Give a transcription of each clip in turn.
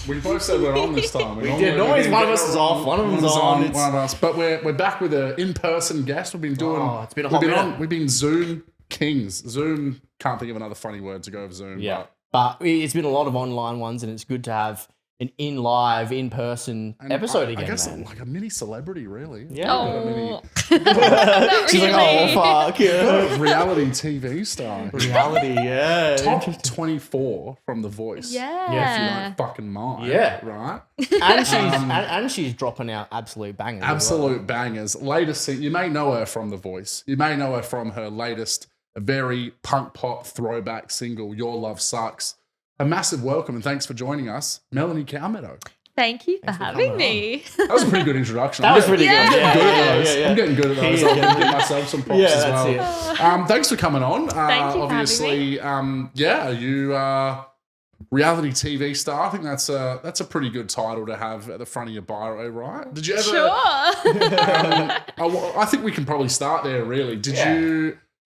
We both said we're on this time. We did. Always one of us is off, one of them's on. One of us. But we're back with an in-person guest. We've been doing. It's been a hot minute. We've been Zoom kings. Zoom. Can't think of another funny word to go over Zoom. Yeah. But it's been a lot of online ones, and it's good to have an in-person episode again, I guess man. like a mini celebrity, really. Yeah. Oh. She's like, oh, fuck. Yeah. Reality TV star. Reality, yeah. Top 24 from The Voice. Yeah. If you don't fucking mind. Yeah. Right? And she's dropping out absolute bangers. Absolute bangers. Latest, you may know her from The Voice. You may know her from her latest, very punk pop throwback single, Your Love Sucks. A massive welcome and thanks for joining us, Melanie Cowmeadow. Thank you for having me. That was a pretty good introduction. That was pretty good. I'm getting good at those. I'm getting good at myself some props as well. That's Thanks for coming on. Thank you obviously, for having me. You are reality TV star. I think that's a pretty good title to have at the front of your bio, right? Did you ever? Sure. I think we can probably start there. Really,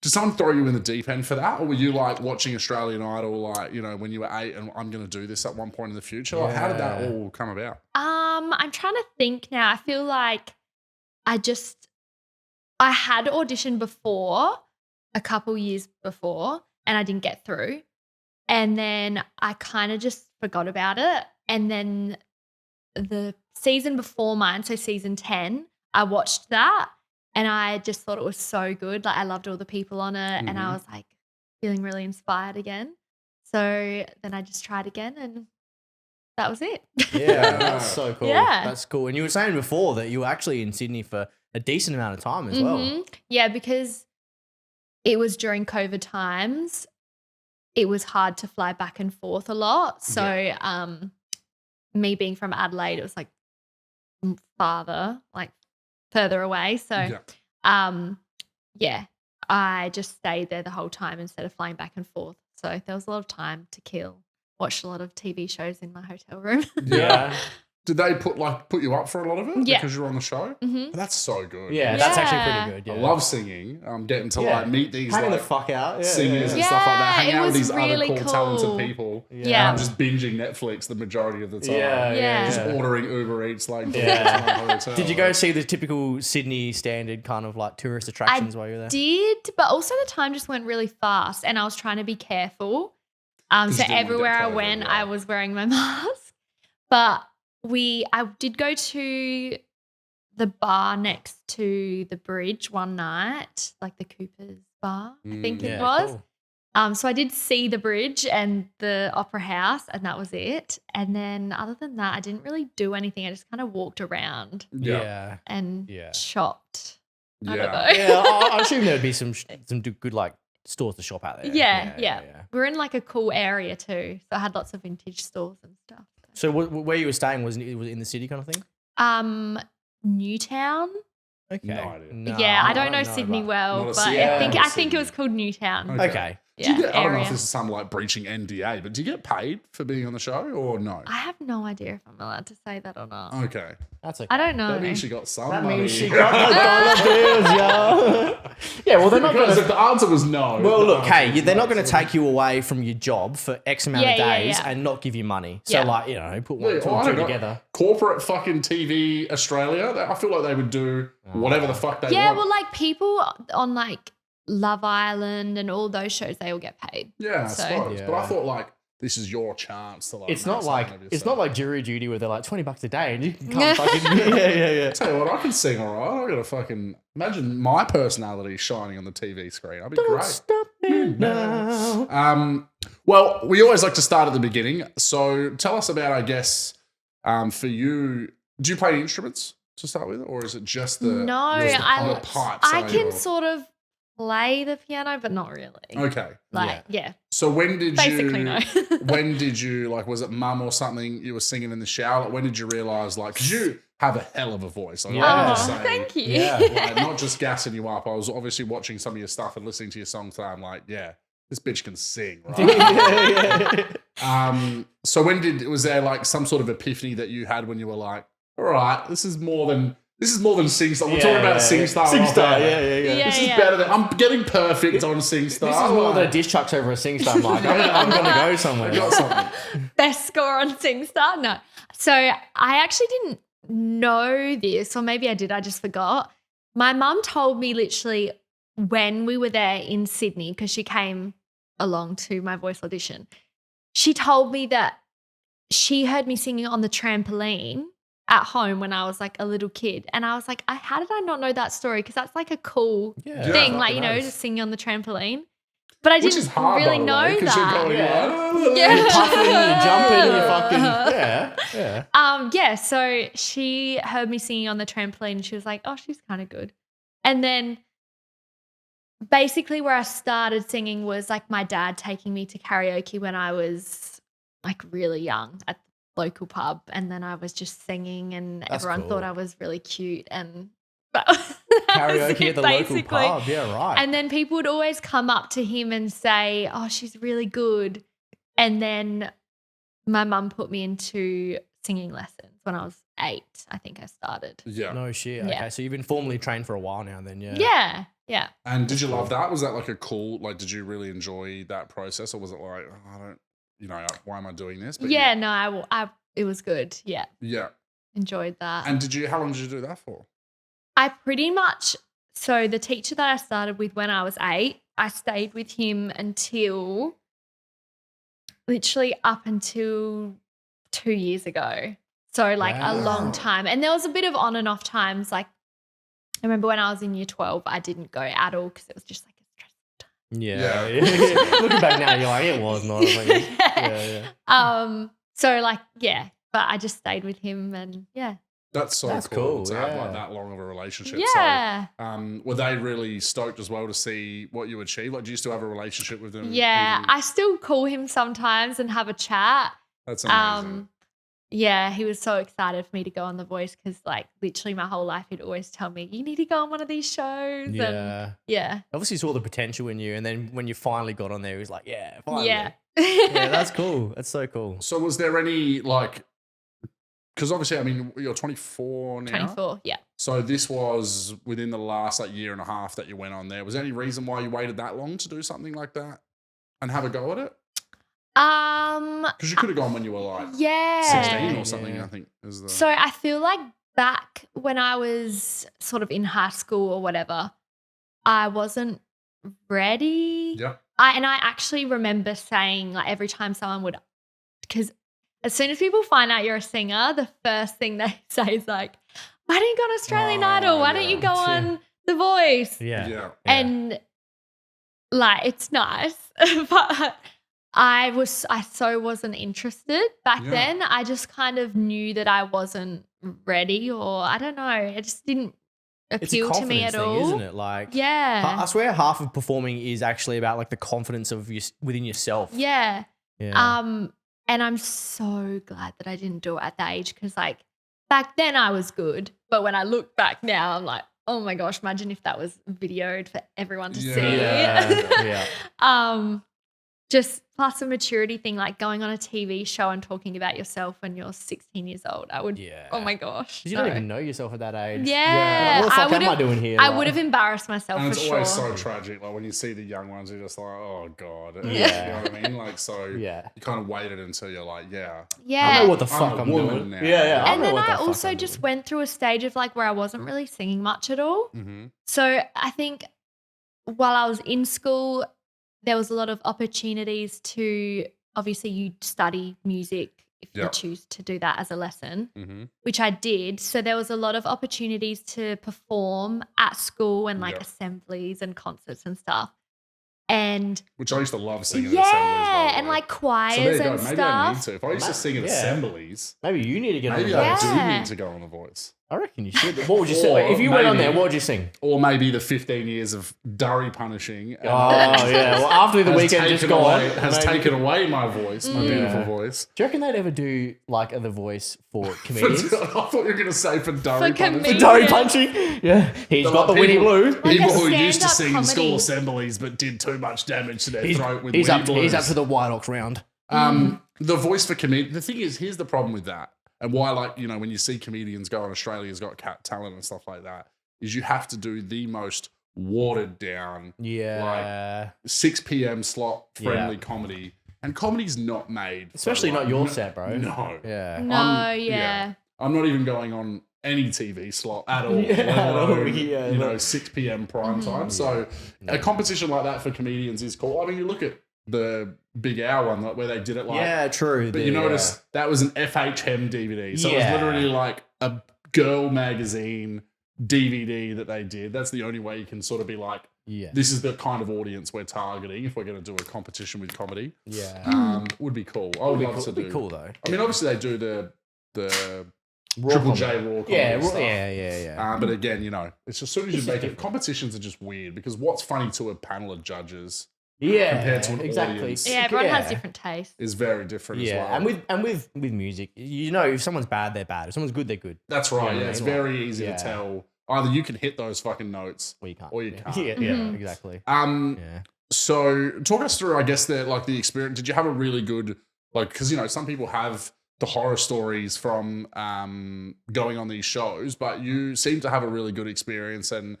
did someone throw you in the deep end for that, or were you like watching Australian Idol, like when you were 8, and I'm going to do this at one point in the future? Like, how did that all come about? I'm trying to think now. I feel like I had auditioned before, a couple years before, and I didn't get through. And then I kind of just forgot about it. And then the season before mine, so season 10, I watched that and I just thought it was so good. Like I loved all the people on it and I was like feeling really inspired again. So then I just tried again and that was it. Yeah, that's so cool. Yeah. That's cool. And you were saying before that you were actually in Sydney for a decent amount of time as well. Yeah, because it was during COVID times. It was hard to fly back and forth a lot. So me being from Adelaide, it was like further away. So I just stayed there the whole time instead of flying back and forth. So there was a lot of time to kill. Watched a lot of TV shows in my hotel room. Yeah. Did they put you up for a lot of it? Yeah. Because you were on the show? Mm-hmm. That's so good. Yeah, that's actually pretty good. Yeah. I love singing. Getting to like meet these hanging like the fuck out singers and stuff like that. Hanging out with these really other cool, talented people. Yeah. And I'm just binging Netflix the majority of the time. Yeah. Just ordering Uber Eats like to my hotel. Did you go see the typical Sydney standard kind of like tourist attractions while you were there? Did, but also the time just went really fast and I was trying to be careful. So everywhere I went, I was wearing my mask. But I did go to the bar next to the bridge one night, like the Cooper's bar, I think it was. Cool. So I did see the bridge and the Opera House and that was it. And then other than that, I didn't really do anything. I just kind of walked around and shopped. I don't know. Yeah, I assume there would be some good like stores to shop out there. Yeah. We're in like a cool area too. So I had lots of vintage stores and stuff. So where you were staying was in the city kind of thing? Newtown. Okay. No idea. No, I don't know Sydney well, but I think it was called Newtown. Okay. Do you get, I don't know if this is some like breaching NDA, but do you get paid for being on the show or no? I have no idea if I'm allowed to say that or not. Okay. That's okay. I don't know. That means she got some That money. means she got the dollar bills, yo. Yeah, well, they're not Because going if the answer was no. Well, look, hey, hey, they're not going to take you away from your job for X amount of days and not give you money. So, put one and two together. Corporate fucking TV Australia, I feel like they would do whatever the fuck they want. Yeah, well, like people on like Love Island and all those shows, they all get paid. Yeah, I suppose. But I thought like this is your chance to like. It's not like jury duty where they're like $20 a day and you can come fucking yeah. Tell you what, I can sing all right. I got to fucking imagine my personality shining on the TV screen. I'd be great. Stop me now. Well, we always like to start at the beginning. So tell us about, I guess, for you. Do you play any instruments to start with, or is it just the pipes? I can sort of play the piano, but not really. Okay. So when did basically no. When did you like? Was it mum or something? You were singing in the shower. Like, when did you realize? Like, because you have a hell of a voice. Like, thank you. Yeah, like, not just gassing you up. I was obviously watching some of your stuff and listening to your songs today. I'm like, yeah, this bitch can sing, right? So was there like some sort of epiphany that you had when you were like, all right, this is more than This is more than SingStar. We're talking about SingStar. SingStar, yeah. This is better than... I'm getting perfect on SingStar. This is more than a dish chucks over a SingStar. I'm like, I'm going to go somewhere. Got something. Best score on SingStar? No. So I actually didn't know this, or maybe I did, I just forgot. My mum told me literally when we were there in Sydney, because she came along to my voice audition, she told me that she heard me singing on the trampoline at home when I was like a little kid. And I was like, how did I not know that story? Because that's like a cool thing, like, you know, just singing on the trampoline. But I didn't really know that. You're puffing, you're jumping, you're fucking, yeah, so she heard me singing on the trampoline and she was like, oh, she's kind of good. And then basically where I started singing was like my dad taking me to karaoke when I was like really young at the local pub, and then I was just singing and everyone thought I was really cute and karaoke at the local pub, yeah, right. And then people would always come up to him and say, oh, she's really good. And then my mum put me into singing lessons when I was 8, I think I started. Yeah. No shit. Okay, so you've been formally trained for a while now then, Yeah. And did you love that? Was that like a cool, like, did you really enjoy that process, or was it like, oh, I don't, you know, why am I doing this? But no, it was good. Yeah. Yeah. Enjoyed that. And how long did you do that for? I pretty much, so the teacher that I started with when I was 8, I stayed with him until literally up until 2 years ago. So like a long time. And there was a bit of on and off times. Like I remember when I was in year 12, I didn't go at all because it was just like a stressful time. Yeah. Looking back now, you're like, it was not. So like, but I just stayed with him and That's cool to have like that long of a relationship. Yeah. So, were they really stoked as well to see what you achieved? Like, do you still have a relationship with them? Yeah, I still call him sometimes and have a chat. That's amazing. Yeah, he was so excited for me to go on The Voice because, like, literally my whole life he'd always tell me, you need to go on one of these shows. Yeah. And obviously saw the potential in you, and then when you finally got on there, he was like, yeah, finally. Yeah. Yeah, that's cool. That's so cool. So was there any, like, because obviously, I mean, you're 24 now. 24, yeah. So this was within the last like year and a half that you went on there. Was there any reason why you waited that long to do something like that and have a go at it? Because you could have gone when you were like 16 or something, I think. So I feel like back when I was sort of in high school or whatever, I wasn't ready. Yeah. I actually remember saying, like, every time someone would, because as soon as people find out you're a singer, the first thing they say is like, why don't you go on Australian Idol? Why don't you go on The Voice? Yeah. And like, it's nice, but I wasn't interested back then. I just kind of knew that I wasn't ready, or I don't know. It just didn't appeal to me at all. Thing, isn't it? Like, I swear half of performing is actually about like the confidence of within yourself. Yeah. And I'm so glad that I didn't do it at that age because, like, back then I was good. But when I look back now, I'm like, oh, my gosh, imagine if that was videoed for everyone to see. Yeah. Just plus a maturity thing, like going on a TV show and talking about yourself when you're 16 years old. I would, oh, my gosh. You don't even know yourself at that age. Yeah. What the fuck am I doing here? I would have embarrassed myself and for sure. It's always so tragic. Like when you see the young ones, you're just like, oh, God. You know what I mean? Like, so you kind of waited until you're like, I know what the fuck I'm doing now. Yeah. And then I also just went through a stage of like where I wasn't really singing much at all. Mm-hmm. So I think while I was in school, there was a lot of opportunities to, obviously you study music if you choose to do that as a lesson, which I did. So there was a lot of opportunities to perform at school and like assemblies and concerts and stuff. And which I used to love singing at assemblies. And like choirs so there you go. and Maybe stuff. I need to. If I used to sing at assemblies, maybe you need to get on the voice. I do need to go on The Voice. I reckon you should. What would you sing? If you went on there, what would you sing? Or maybe the 15 years of durry punishing. Well, after the weekend just gone. Has taken away my voice, my beautiful voice. Do you reckon they'd ever do like The Voice for comedians? I thought you were going to say for durry punishing. For durry punching? Yeah. He's got the Winnie Blue. People who used to sing in school assemblies but did too much damage to their throat with Winnie Blues. He's up to the White Ox round. The Voice for comedians. The thing is, here's the problem with that. and why, like, you know, when you see comedians go on Australia's Got Talent and stuff like that, is you have to do the most watered down, like 6 p.m. slot friendly comedy. And comedy's not made. Especially not your set, bro. No. Yeah. I'm not even going on any TV slot at all. Let alone, you know, 6 p.m. prime time. So a competition like that for comedians is cool. I mean, you look at the Big Hour one where they did it like... true. But you notice that was an FHM DVD. So it was literally like a girl magazine DVD that they did. That's the only way you can sort of be like, this is the kind of audience we're targeting if we're going to do a competition with comedy. Would be cool. I would love to do. Would be cool though. I mean, obviously they do the Triple J raw comedy stuff. But again, you know, it's just as soon as you make it, competitions are just weird because what's funny to a panel of judges compared to an audience, everyone has different tastes. Is very different as well. And with music, you know, if someone's bad, they're bad. If someone's good, they're good. That's right. Yeah, it's very easy to tell. Either you can hit those fucking notes, or you can't. Or you can't. Exactly. So talk us through, I guess, the experience. Did you have a really good, like, because, you know, some people have the horror stories from going on these shows, but you seem to have a really good experience. And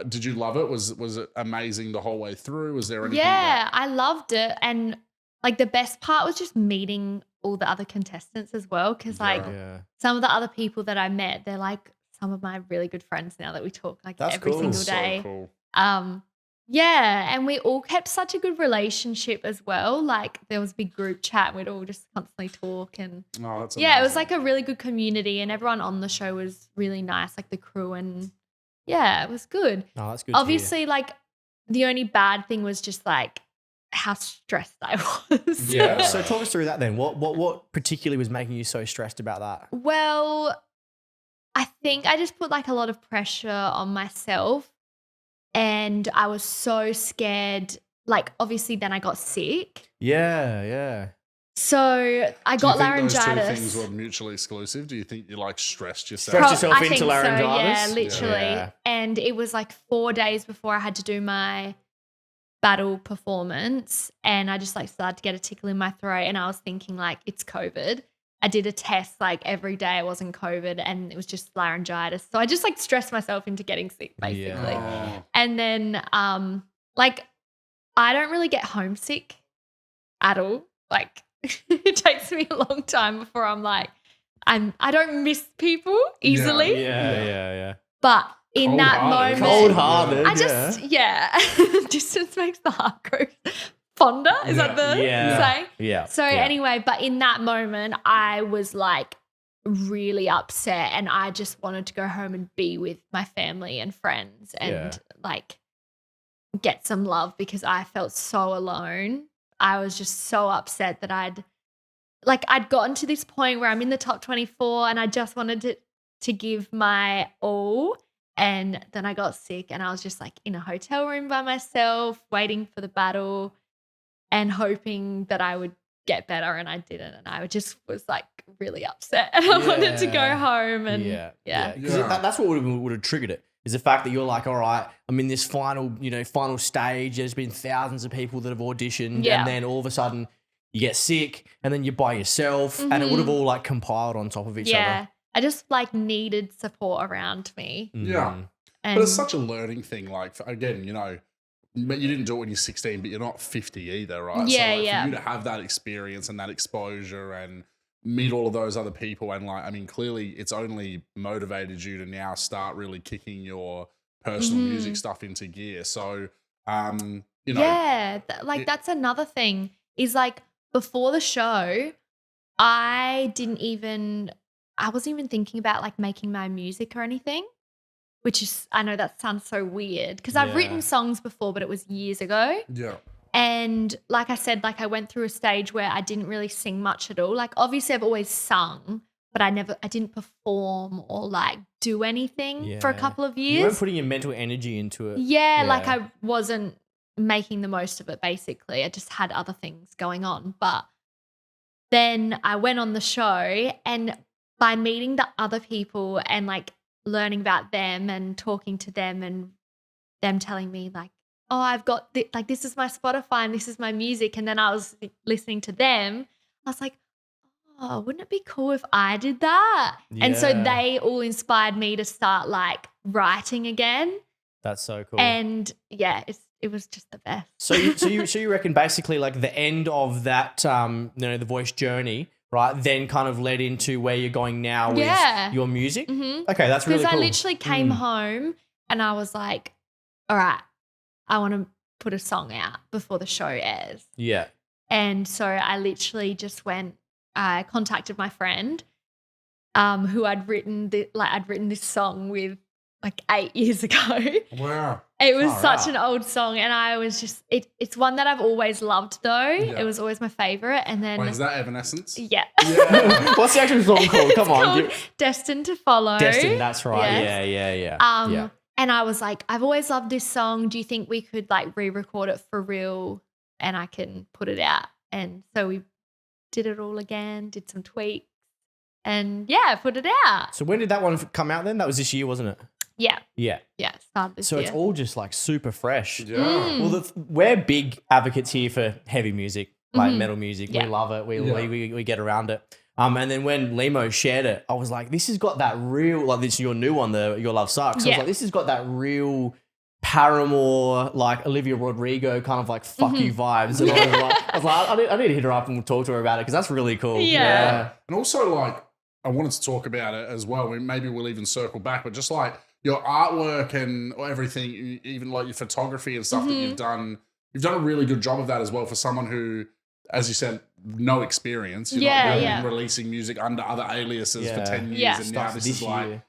did you love it? Was it amazing the whole way through? Was there anything? Yeah, I loved it. And like the best part was just meeting all the other contestants as well. Because some of the other people that I met, they're like some of my really good friends now that we talk like every single day. So cool. And we all kept such a good relationship as well. Like there was a big group chat. We'd all just constantly talk and that's amazing. it was like a really good community and everyone on the show was really nice, like the crew, and it was good. Oh, that's good. Obviously, like the only bad thing was just like how stressed I was. Yeah. So talk us through that then. What particularly was making you so stressed about that? Well, I think I just put like a lot of pressure on myself and I was so scared. Like obviously then I got sick. Yeah. So I got laryngitis. Those two things were mutually exclusive? Do you think you like stressed yourself? Stressed yourself into laryngitis? So, yeah, literally. Yeah. And it was like 4 days before I had to do my battle performance and I just like started to get a tickle in my throat and I was thinking like it's COVID. I did a test like every day. It wasn't COVID and it was just laryngitis. So I just like stressed myself into getting sick basically. Yeah. And then like I don't really get homesick at all. Like it takes me a long time before I'm like I don't miss people easily. Yeah. But in that moment, cold-hearted. I just distance makes the heart grow fonder. Is that the saying? Yeah. So anyway, but in that moment, I was like really upset and I just wanted to go home and be with my family and friends and like get some love because I felt so alone. I was just so upset that I'd gotten to this point where I'm in the top 24 and I just wanted to give my all. And then I got sick and I was just like in a hotel room by myself waiting for the battle and hoping that I would get better and I didn't. And I just was like really upset and I wanted to go home and that's what would have triggered it. Is the fact that you're like, all right, I'm in this final stage. There's been thousands of people that have auditioned and then all of a sudden you get sick and then you're by yourself and it would have all like compiled on top of each other. I just like needed support around me. Yeah. But it's such a learning thing. Like, again, you know, you didn't do it when you're 16, but you're not 50 either, right? Yeah, so like, for you to have that experience and that exposure and meet all of those other people and like, I mean, clearly it's only motivated you to now start really kicking your personal music stuff into gear. So, you know. Yeah, that's another thing is like before the show, I wasn't even thinking about like making my music or anything, which is, I know that sounds so weird because I've written songs before, but it was years ago. Yeah. And like I said, like I went through a stage where I didn't really sing much at all. Like obviously I've always sung, but I didn't perform or like do anything for a couple of years. You weren't putting your mental energy into it. Yeah, like I wasn't making the most of it basically. I just had other things going on. But then I went on the show and by meeting the other people and like learning about them and talking to them and them telling me like, oh, I've got this is my Spotify and this is my music. And then I was listening to them. I was like, oh, wouldn't it be cool if I did that? And so Yeah. they all inspired me to start like writing again. That's so cool. And yeah, it was just the best. So you reckon basically like the end of that the voice journey, right? Then kind of led into where you're going now with your music. Mm-hmm. Okay, that's really cool. Because I literally came home and I was like, all right, I want to put a song out before the show airs. Yeah. And so I literally just I contacted my friend who I'd written this song with like 8 years ago. Wow. It was such an old song, and I was just it's one that I've always loved though. Yeah. It was always my favorite. And then Wait, is that Evanescence? yeah. What's the actual song called? Come on. Called Destined to Follow. Destined, that's right. Yes. Yeah. And I was like, I've always loved this song. Do you think we could like re-record it for real and I can put it out? And so we did it all again, did some tweaks, and put it out. So when did that one come out then? That was this year, wasn't it? Yeah. Yeah. Yeah. Started this So year. it's all just like super fresh. Yeah. Well, we're big advocates here for heavy music, like metal music. Yeah. We love it. We get around it. And then when Limo shared it, I was like, this has got that real, like this is your new one, Your Love Sucks. I was like, this has got that real Paramore, like Olivia Rodrigo kind of like fuck you vibes. And I was like, I need to hit her up and talk to her about it because that's really cool. Yeah. And also, like, I wanted to talk about it as well. Maybe we'll even circle back, but just like your artwork and everything, even like your photography and stuff that you've done a really good job of that as well for someone who, as you said, no experience. You're not really releasing music under other aliases for 10 years. Yeah. And now this is like,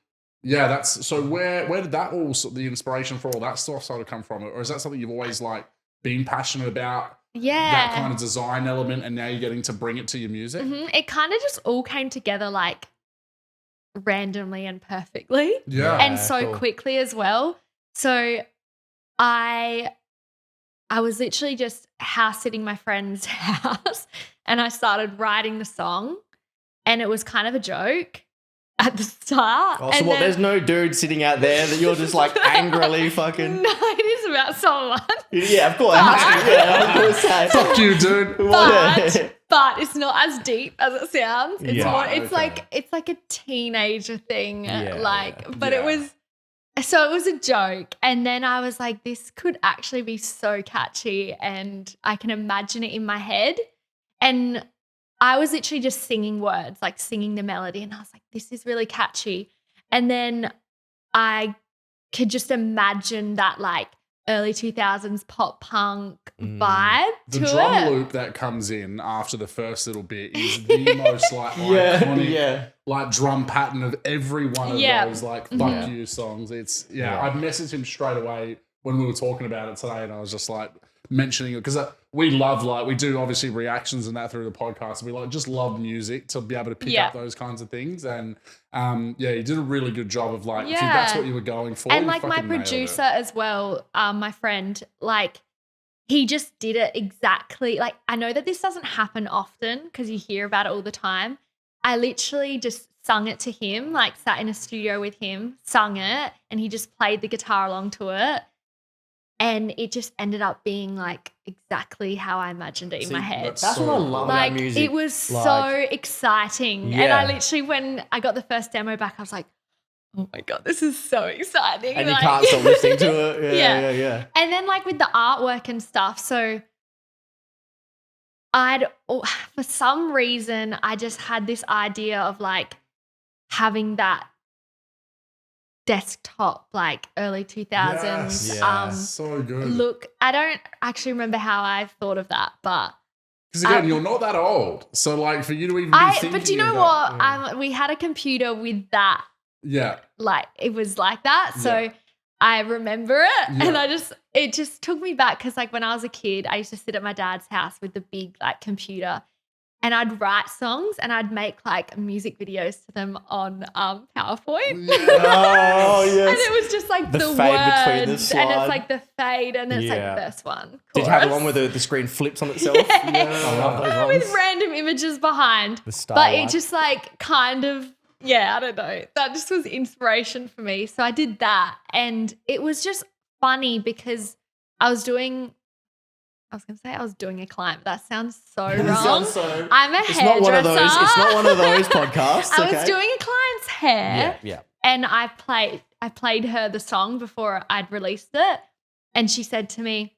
year. that's so where did that all, the inspiration for all that stuff sort of come from? Or is that something you've always like been passionate about? Yeah. That kind of design element, and now you're getting to bring it to your music? It kind of just all came together like randomly and perfectly. Yeah. And so cool. quickly as well. So I was literally just house sitting my friend's house and I started writing the song, and it was kind of a joke at the start. Oh, so what? There's no dude sitting out there that you're just like angrily fucking. No, it is about someone. Yeah, of course. I was gonna say. Fuck you, dude. But it's not as deep as it sounds. It's Yeah. more. It's Okay. like a teenager thing. Yeah, But it was. So it was a joke, and then I was like, this could actually be so catchy, and I can imagine it in my head. And I was literally just singing words, like singing the melody, and I was like, this is really catchy. And then I could just imagine that like early 2000s pop punk vibe The to drum it. loop that comes in after the first little bit is the most like iconic like drum pattern of every one of those like fuck you songs. It's I messaged him straight away when we were talking about it today, and I was just like mentioning it because we love, like, we do obviously reactions and that through the podcast. We like just love music to be able to pick up those kinds of things, and you did a really good job of like if that's what you were going for. And you like my fucking nailed producer it. as well, my friend, like he just did it exactly. Like I know that this doesn't happen often because you hear about it all the time. I literally just sung it to him, like sat in a studio with him, sung it, and he just played the guitar along to it. And it just ended up being like exactly how I imagined it in my head. That's so what I love like, about music. it was so exciting. And I literally, when I got the first demo back, I was like, oh my God, this is so exciting. And like, you can't stop listening to it. Yeah. And then like with the artwork and stuff, so for some reason, I just had this idea of like having that desktop, like early 2000s so good. look. I don't actually remember how I thought of that, but because again, you're not that old, so like for you to even be thinking but do you know of that, what? We had a computer with that. Yeah. Like it was like that. So I remember it, and it just took me back because like when I was a kid, I used to sit at my dad's house with the big like computer, and I'd write songs and I'd make like music videos to them on PowerPoint. Oh yes. And it was just like the fade words, between the and slide. it's like the fade, and it's like verse one. Did you have the chorus. one where the screen flips on itself? I love those ones. With random images behind. The star But light. it just like kind of, I don't know. That just was inspiration for me. So I did that. And it was just funny because I was doing I was going to say I was doing a client. That sounds so It wrong. sounds so- I'm a It's hairdresser. not one of those. It's not one of those podcasts. I okay? was doing a client's hair. Yeah. And I played her the song before I'd released it. And she said to me,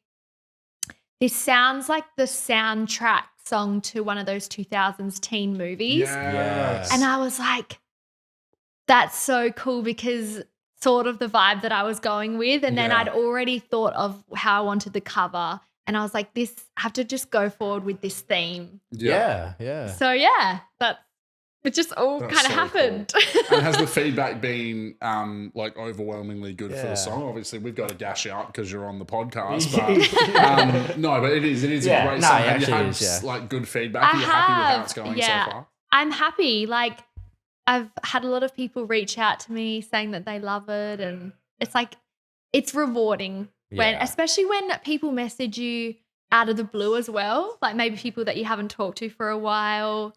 this sounds like the soundtrack song to one of those 2000s teen movies. Yes. And I was like, that's so cool because sort of the vibe that I was going with. And then Yeah. I'd already thought of how I wanted the cover. And I was like, I have to just go forward with this theme. Yeah. So yeah, it just all That's kind of so happened. And has the feedback been like overwhelmingly good for Yeah. the song? Obviously, we've got to gash out because you're on the podcast, but no, but it is Yeah, a great no, song. it Have you actually had is, yeah. like good feedback? Are you happy with how it's going yeah. so far? I'm happy. Like I've had a lot of people reach out to me saying that they love it, and it's like it's rewarding especially when people message you out of the blue as well. Like maybe people that you haven't talked to for a while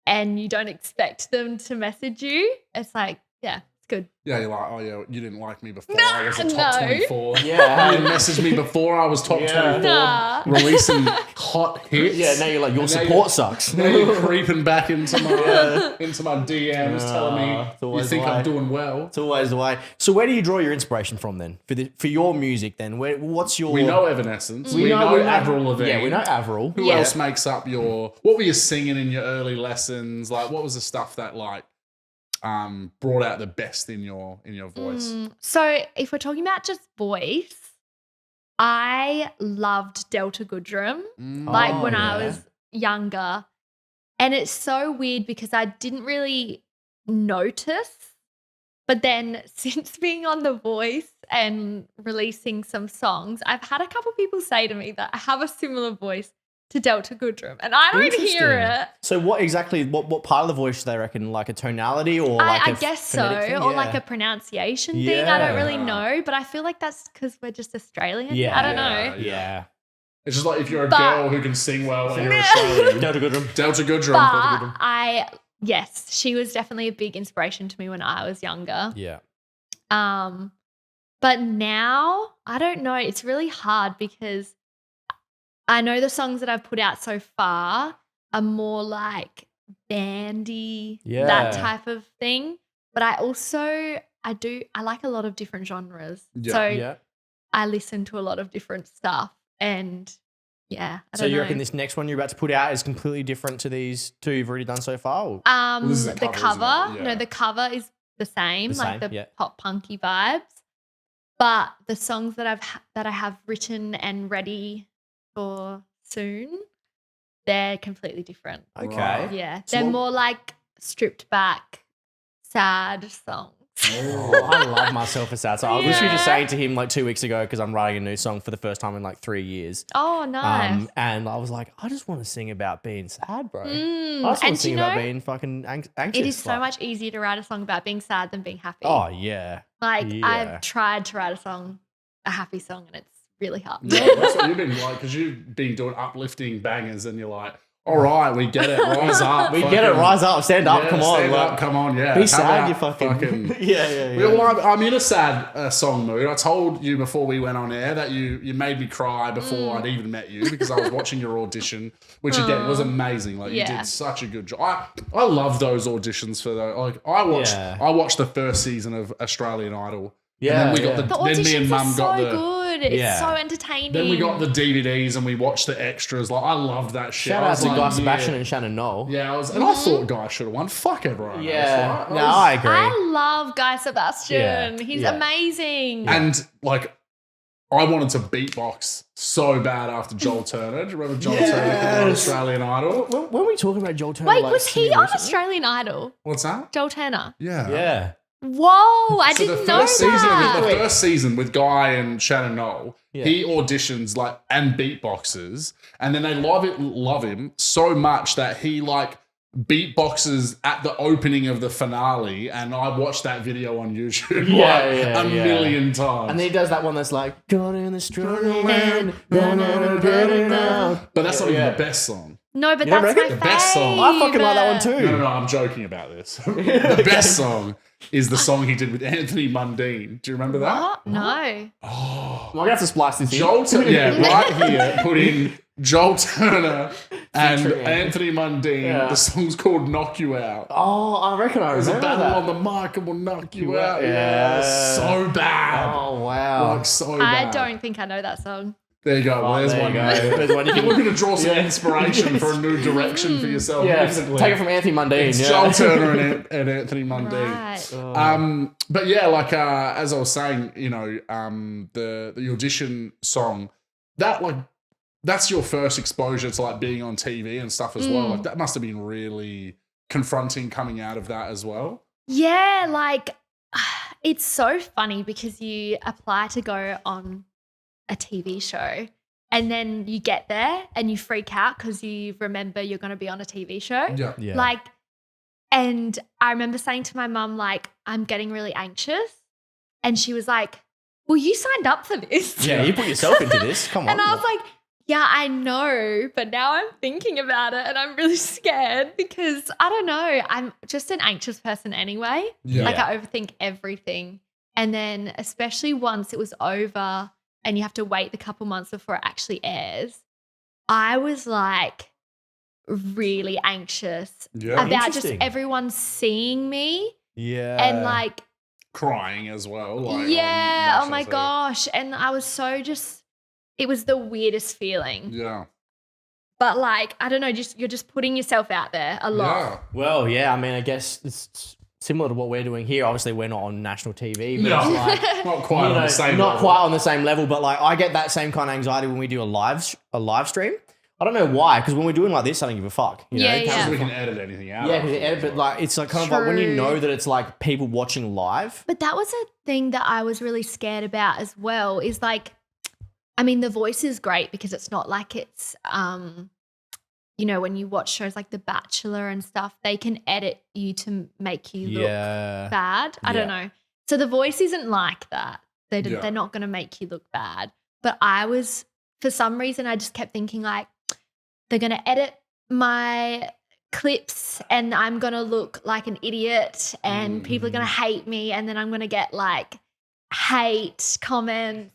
and you don't expect them to message you. It's like, yeah, it's good. Yeah, you're like, oh yeah, you didn't like me before. No, I was a top no. 24. Yeah. You didn't message me before I was top Yeah. 24. Nah. Releasing hot hits. Yeah, now you're like, your And now support sucks. Now you're creeping back into my DMs, telling me it's you always think the way. I'm doing well. It's always the way. So where do you draw your inspiration from then? For your music then? What's your... We know Evanescence. We know Avril Lavigne. Yeah, we know Avril. Who else makes up what were you singing in your early lessons? Like, what was the stuff that like brought out the best in your voice? So if we're talking about just voice, I loved Delta Goodrum, like when I was younger. And it's so weird because I didn't really notice. But then since being on The Voice and releasing some songs, I've had a couple people say to me that I have a similar voice to Delta Goodrum, and I don't hear it. So what exactly, what part of the voice do they reckon? Like a tonality or like I a guess so, phonetic thing? or Yeah. like a pronunciation thing. I don't really Yeah. know, but I feel like that's because we're just Australian. Yeah. I don't know. Yeah. It's just like if you're a But- girl who can sing well and you're Australian. Delta Goodrum. Delta Goodrum. But yes, she was definitely a big inspiration to me when I was younger. Yeah. But now I don't know. It's really hard because I know the songs that I've put out so far are more like bandy, that type of thing. But I like a lot of different genres. Yeah. So I listen to a lot of different stuff, and I So don't you know. reckon this next one you're about to put out is completely different to these two you've already done so far? Or? this is a The cover, isn't cover, it? Yeah. no, the cover is the same, The like same, the yeah. pop punky vibes. But the songs that I have written and ready for soon, they're completely different. Okay. Right. Yeah, So they're what- more like stripped back, sad songs. Oh, I love myself a sad song. I was literally just Yeah. saying to him like 2 weeks ago because I'm writing a new song for the first time in like 3 years. Oh, nice. And I was like, I just want to sing about being sad, bro. I just And want to sing you about know, being fucking anxious. it is so like- much easier to write a song about being sad than being happy. Oh, yeah. Like yeah. I've tried to write a happy song, and it's really hard. Yeah, that's what you've been like, because you've been doing uplifting bangers and you're like, all right, we get it, rise up. We get it, rise up, stand up, Yeah, come on. stand like, up, come on, yeah. Be How sad, about you fucking... yeah. Well, I'm in a sad song mood. I told you before we went on air that you made me cry before I'd even met you because I was watching your audition, which again was amazing. Like you Yeah. did such a good job. I love those auditions for the like. I watched the first season of Australian Idol. Yeah, and then we got The then me and auditions Mum are so got the. good. It's Yeah. so entertaining. Then we got the DVDs and we watched the extras. Like I loved that shit. Shout I out was to like, Guy yeah. Sebastian and Shannon Knoll. Yeah, I thought Guy should have won. Fuck everyone else, Yeah. right? No, I agree. I love Guy Sebastian. Yeah. He's Yeah. amazing. And like, I wanted to beatbox so bad after Joel Turner. Do you remember Joel Turner on Yes. Australian Idol? When we talking about Joel Turner? Wait, like, was he on recently? Australian Idol? What's that? Joel Turner. Yeah. Yeah. Whoa, I So didn't the know first season, that. the first season with Guy and Shannon Knoll, Yeah. he auditions like and beatboxes, and then they love him so much that he like beatboxes at the opening of the finale, and I watched that video on YouTube a million times. And then he does that one that's like, "Gone in the struggle land, da-na-na-na-na-na." but that's not even Yeah. the best song. No, but You don't that's my reckon? The best song. I fucking like that one too. No, I'm joking about this. The best song is the song he did with Anthony Mundine. Do you remember that? What? No. Oh, I'm gonna have to splice this in. Joel, right here, put in Joel Turner and Featuring Anthony Mundine. Yeah. The song's called "Knock You Out." Oh, I reckon I There's a remember battle that. on the mic and we'll knock you out. out. Yeah. So bad. Oh, wow. Like so I bad. don't think I know that song. There you go. Oh, There's there one. you go. There's one you You're can- looking to draw some Yeah. inspiration for a new direction for yourself. Yeah, musically. take it from Anthony Mundine. It's yeah. Joel Turner and Anthony Mundine. Right. But yeah, like as I was saying, you know, the audition song, that's your first exposure to like being on TV and stuff as well. Like that must have been really confronting coming out of that as well. Yeah, like it's so funny because you apply to go on a TV show and then you get there and you freak out because you remember you're going to be on a TV show. Yeah. Yeah. Like, and I remember saying to my mum, like, I'm getting really anxious. And she was like, well, you signed up for this. Yeah, you put yourself into this. Come on. And I was like, yeah, I know, but now I'm thinking about it and I'm really scared because I don't know. I'm just an anxious person anyway. Yeah. Like I overthink everything. And then especially once it was over and you have to wait the couple months before it actually airs, I was like really anxious Yeah. about just Interesting. everyone seeing me yeah. and like, Crying as well. Like, yeah, on oh my national gosh. And I was so just, it was the weirdest feeling. TV. Yeah. But like, I don't know, just you're just putting yourself out there a lot. Yeah. Well, yeah, I mean, I guess it's similar to what we're doing here. Obviously, we're not on national TV, but No, it's like, not quite you on know, the same not level. quite on the same level, but like I get that same kind of anxiety when we do a live stream. I don't know why, because when we're doing like this, I don't give a fuck. You Yeah, know? yeah. Because we can edit anything out. Yeah, because you edit, but like it's like kind of like when you True. know that it's like people watching live. But that was a thing that I was really scared about as well, is like, I mean, The Voice is great because it's not like it's, you know, when you watch shows like The Bachelor and stuff, they can edit you to make you look Yeah. bad. I don't Yeah. know. So The Voice isn't like that. Yeah. They're not going to make you look bad. But I was, for some reason, I just kept thinking like, they're going to edit my clips and I'm going to look like an idiot and people are going to hate me and then I'm going to get like hate comments.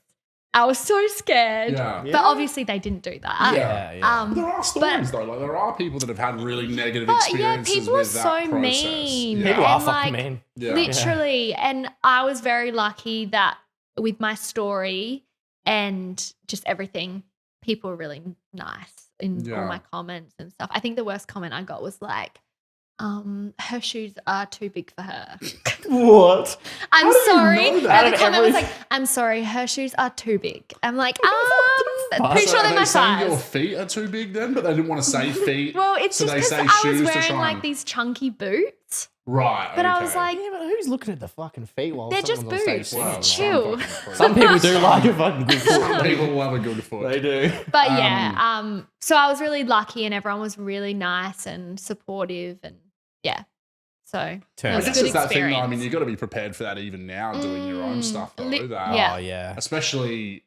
I was so scared. Yeah. But obviously they didn't do that. Yeah, yeah. There are stories though. Like there are people that have had really negative But yeah, experiences people are with that so process. mean. Yeah. People are And, fucking like, mean. Yeah. Literally. And I was very lucky that with my story and just everything, people were really nice in Yeah. all my comments and stuff. I think the worst comment I got was like, her shoes are too big for her. What? I'm How do you sorry. know that? And Out the of comment was every- like, I'm sorry, her shoes are too big. I'm like, fuck? pretty So sure are they're they my saying your size. feet are too big then, but they didn't want to say feet. Well, it's so just they because say I was shoes to wearing try like and- these chunky boots. Right. But I okay. was like, Yeah, but who's looking at the fucking feet while they're just someone's on boots. stage Well, singing? Chill. Some people do like a fucking good Some foot. people love a good foot. They do. but yeah, so I was really lucky and everyone was really nice and supportive and yeah. So it Turn I was a guess good it's that thing though. I experience. mean, you've got to be prepared for that even now doing your own stuff though. That, yeah. Oh, yeah. especially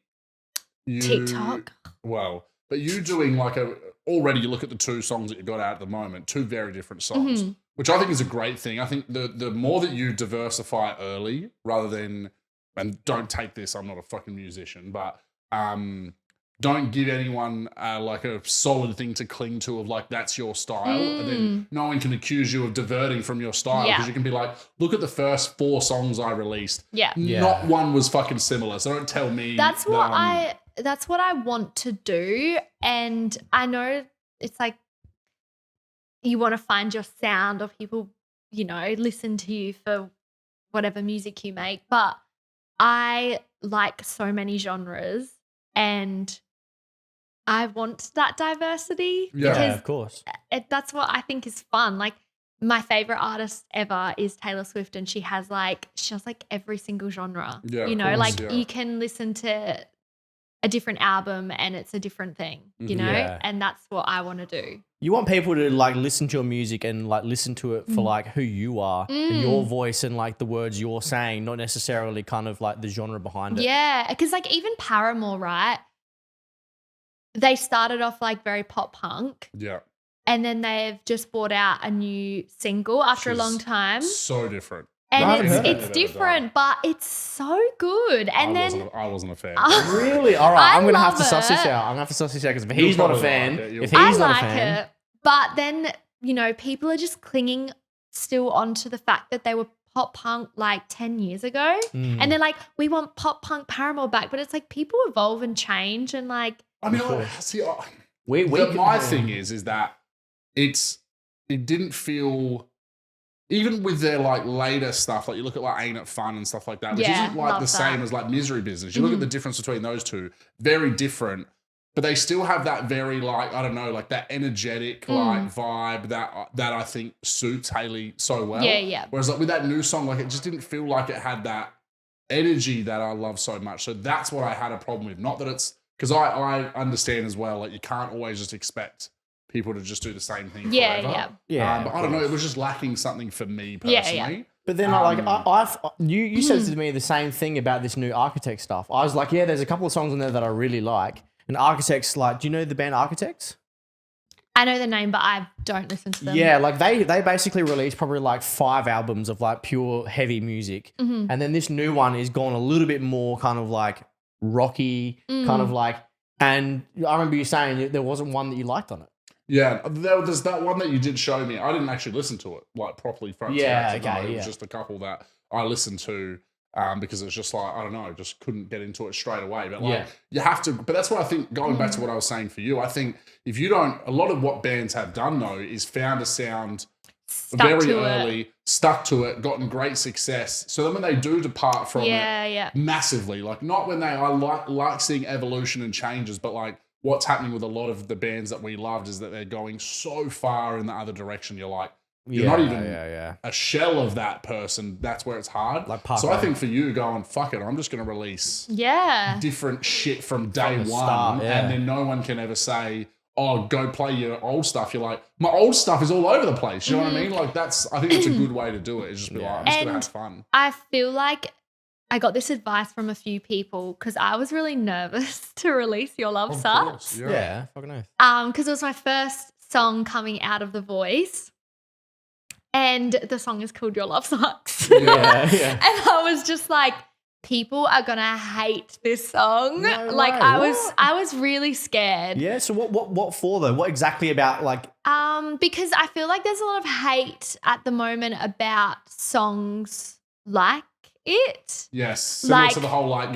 you, TikTok. Well, but you doing like already you look at the two songs that you got out at the moment, two very different songs, Mm-hmm. which I think is a great thing. I think the more that you diversify early rather than, and don't take this, I'm not a fucking musician, but don't give anyone like a solid thing to cling to of like that's your style, and then no one can accuse you of diverting from your style because Yeah. you can be like, look at the first 4 songs I released. Yeah. Yeah. Not one was fucking similar. So don't tell me That's that what I'm- that's what I want to do. And I know it's like you want to find your sound or people, you know, listen to you for whatever music you make. But I like so many genres and I want that diversity Yeah. Yeah, because of course. that's what I think is fun. Like my favorite artist ever is Taylor Swift and she has like every single genre. Yeah, of you know, course, like yeah. you can listen to a different album and it's a different thing, you know? Yeah. And that's what I want to do. You want people to like listen to your music and like listen to it for like who you are and your voice and like the words you're saying, not necessarily kind of like the genre behind it. Yeah, because like even Paramore, right? They started off like very pop punk Yeah. and then they've just brought out a new single after a She's long time. So different. And haven't heard it's it. different, but it's so good. And I wasn't a fan. Really? All right. I I'm going to have to love suss this it. out. I'm going to have to suss this out because if he's not a probably fan, like it. if I he's not a like fan. it, but then, people are just clinging still onto the fact that they were pop punk like 10 years ago. Mm. And they're like, we want pop punk Paramore back. But it's like people evolve and change and like. I mean, my thing is that it didn't feel, even with their like later stuff, like you look at like Ain't It Fun and stuff like that, which isn't like the same as like Misery Business. You look at the difference between those two, very different, but they still have that very like, I don't know, like that energetic like vibe that I think suits Hayley so well. Yeah. Whereas like with that new song, like it just didn't feel like it had that energy that I love so much. So that's what I had a problem with. Not that it's, because I understand as well, like you can't always just expect people to just do the same thing forever. Yeah. But I don't know, it was just lacking something for me personally. Yeah. But then, you said to me the same thing about this new Architect stuff. I was like, yeah, there's a couple of songs on there that I really like. And Architects, like, do you know the band Architects? I know the name, but I don't listen to them. Yeah, like they basically released probably like 5 albums of like pure heavy music. Mm-hmm. And then this new one is gone a little bit more kind of like rocky, kind of like, and I remember you saying there wasn't one that you liked on it. Yeah, there's that one that you did show me. I didn't actually listen to it like properly front to back. No, it was just a couple that I listened to because it's just like, I don't know, just couldn't get into it straight away. But like you have to, but that's what I think, going back to what I was saying for you, I think if you don't, a lot of what bands have done though is found a sound very early, stuck to it, gotten great success. So then when they do depart from it massively, like not when I like seeing evolution and changes, but like what's happening with a lot of the bands that we loved is that they're going so far in the other direction. You're like, you're not even a shell of that person. That's where it's hard. Like so I think for you going, fuck it, I'm just going to release different shit from day one. Start, and then no one can ever say, oh, go play your old stuff. You're like, my old stuff is all over the place. You know what I mean? Like I think that's a good way to do it. It's just be like, I'm just going to have fun. I feel like I got this advice from a few people because I was really nervous to release Your Love Sucks. Yeah, fucking nice. Because it was my first song coming out of The Voice. And the song is called Your Love Sucks. Yeah. And I was just like, people are gonna hate this song. No like way. I was really scared. Yeah. So what for though? What exactly about like? Because I feel like there's a lot of hate at the moment about songs like it. Yes, similar to the whole like,